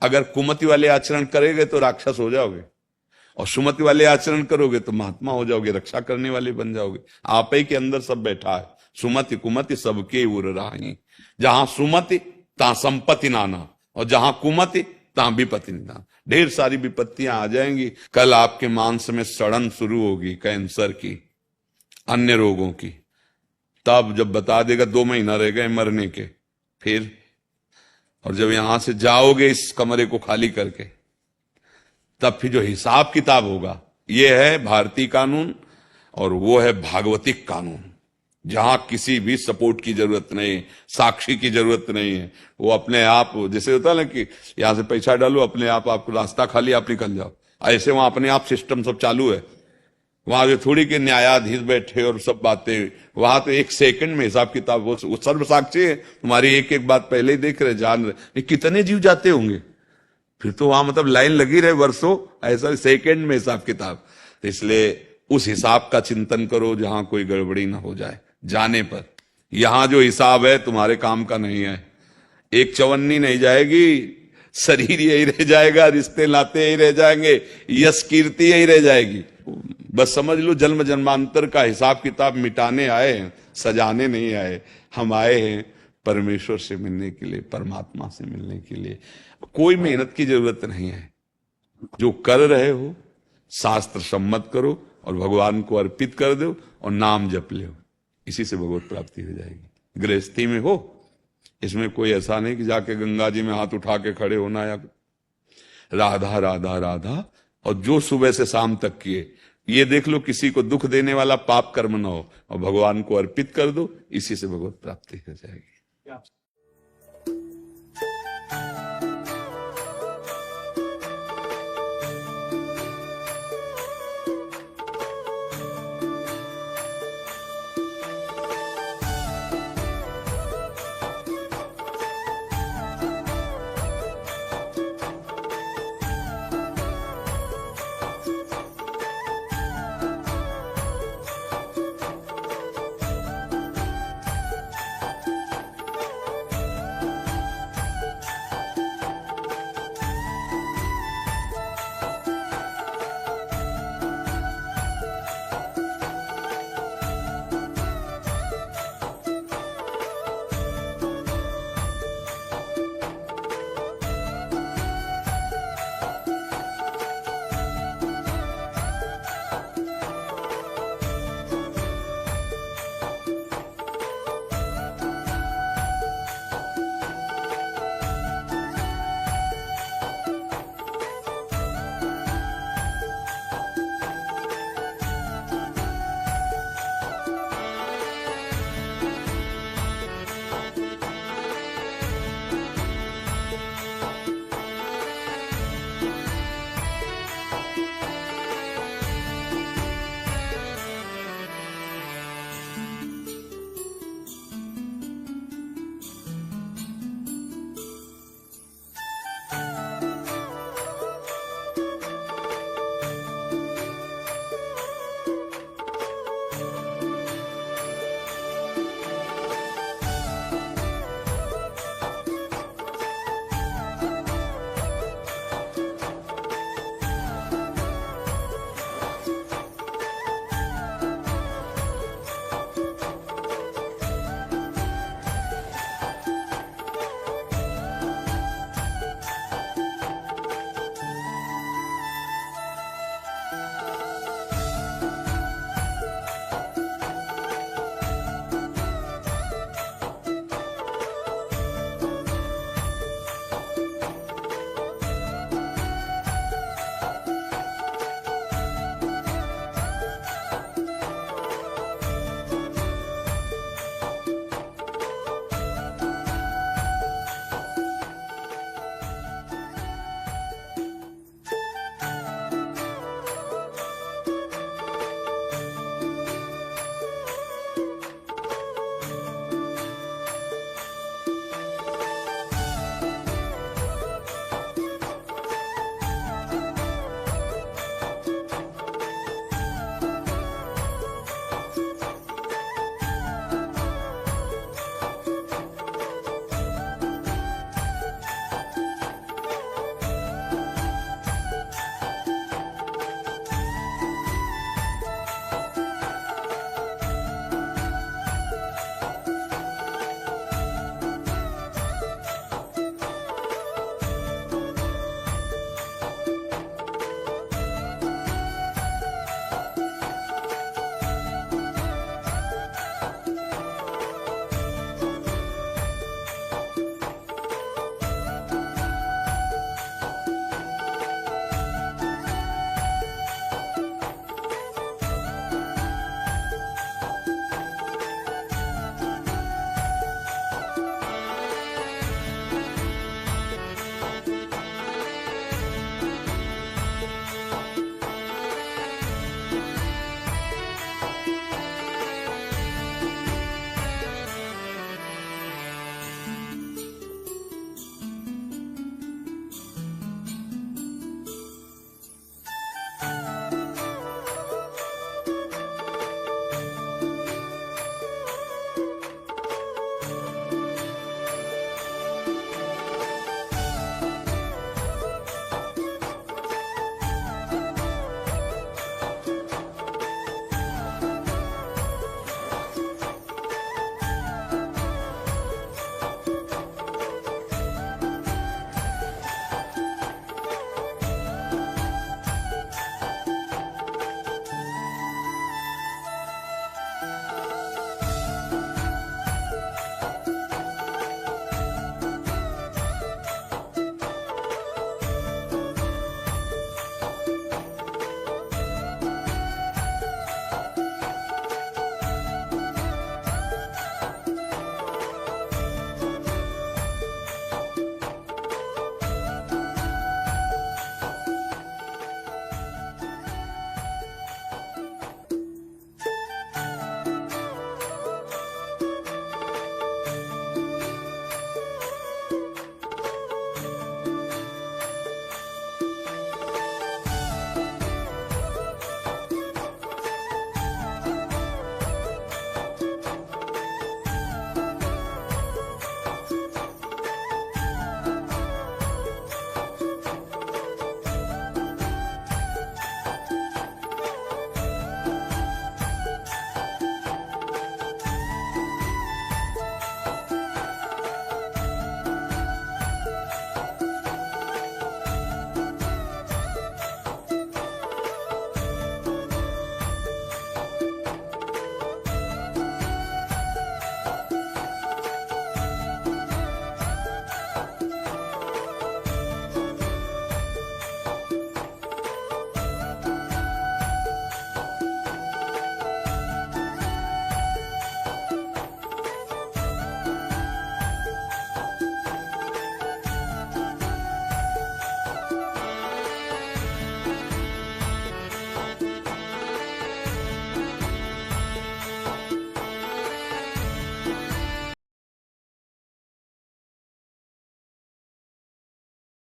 [SPEAKER 2] अगर कुमति वाले आचरण करेंगे तो राक्षस हो जाओगे, और सुमति वाले आचरण करोगे तो महात्मा हो जाओगे, रक्षा करने वाले बन जाओगे। आप ही के अंदर सब बैठा है, सुमति कुमति सबके उर राही। जहां सुमति तहां संपत्ति नाना, और जहां कुमति तहां विपत्ति नाना। ढेर सारी विपत्तियां आ जाएंगी। कल आपके मांस में सड़न शुरू होगी, कैंसर की, अन्य रोगों की। तब जब बता देगा 2 महीना रह गए मरने के, फिर और जब यहां से जाओगे इस कमरे को खाली करके, तब फिर जो हिसाब किताब होगा, ये है भारतीय कानून और वो है भागवतिक कानून, जहां किसी भी सपोर्ट की जरूरत नहीं, साक्षी की जरूरत नहीं है। वो अपने आप, जैसे होता है ना कि यहां से पैसा डालो, अपने आप आपको रास्ता खाली, आप निकल जाओ, ऐसे वहां अपने आप सिस्टम सब चालू है। वहां जो थोड़ी के न्यायाधीश बैठे और सब बातें, वहां तो एक सेकंड में हिसाब किताब, वो सर्व साक्षी है, तुम्हारी एक एक बात पहले ही देख रहे, जान रहे। कितने जीव जाते होंगे फिर तो वहां, मतलब लाइन लगी रहे वर्षों, ऐसा सेकंड में हिसाब किताब। तो इसलिए उस हिसाब का चिंतन करो जहां कोई गड़बड़ी ना हो जाए जाने पर। यहां जो हिसाब है तुम्हारे काम का नहीं है। एक चवन्नी नहीं जाएगी, शरीर यही रह जाएगा, रिश्ते नाते यही रह जाएंगे, यश कीर्ति यही रह जाएगी। बस समझ लो जन्म जन्मांतर का हिसाब किताब मिटाने आए हैं, सजाने नहीं आए। हम आए हैं परमेश्वर से मिलने के लिए, परमात्मा से मिलने के लिए। कोई मेहनत की जरूरत नहीं है। जो कर रहे हो शास्त्र सम्मत करो और भगवान को अर्पित कर दो और नाम जप लो, इसी से भगवत प्राप्ति हो जाएगी। गृहस्थी में हो, इसमें कोई ऐसा नहीं कि जाके गंगा जी में हाथ उठा के खड़े होना या राधा राधा राधा, और जो सुबह से शाम तक किए, ये देख लो किसी को दुख देने वाला पाप कर्म ना हो, और भगवान को अर्पित कर दो, इसी से भगवत प्राप्ति हो जाएगी।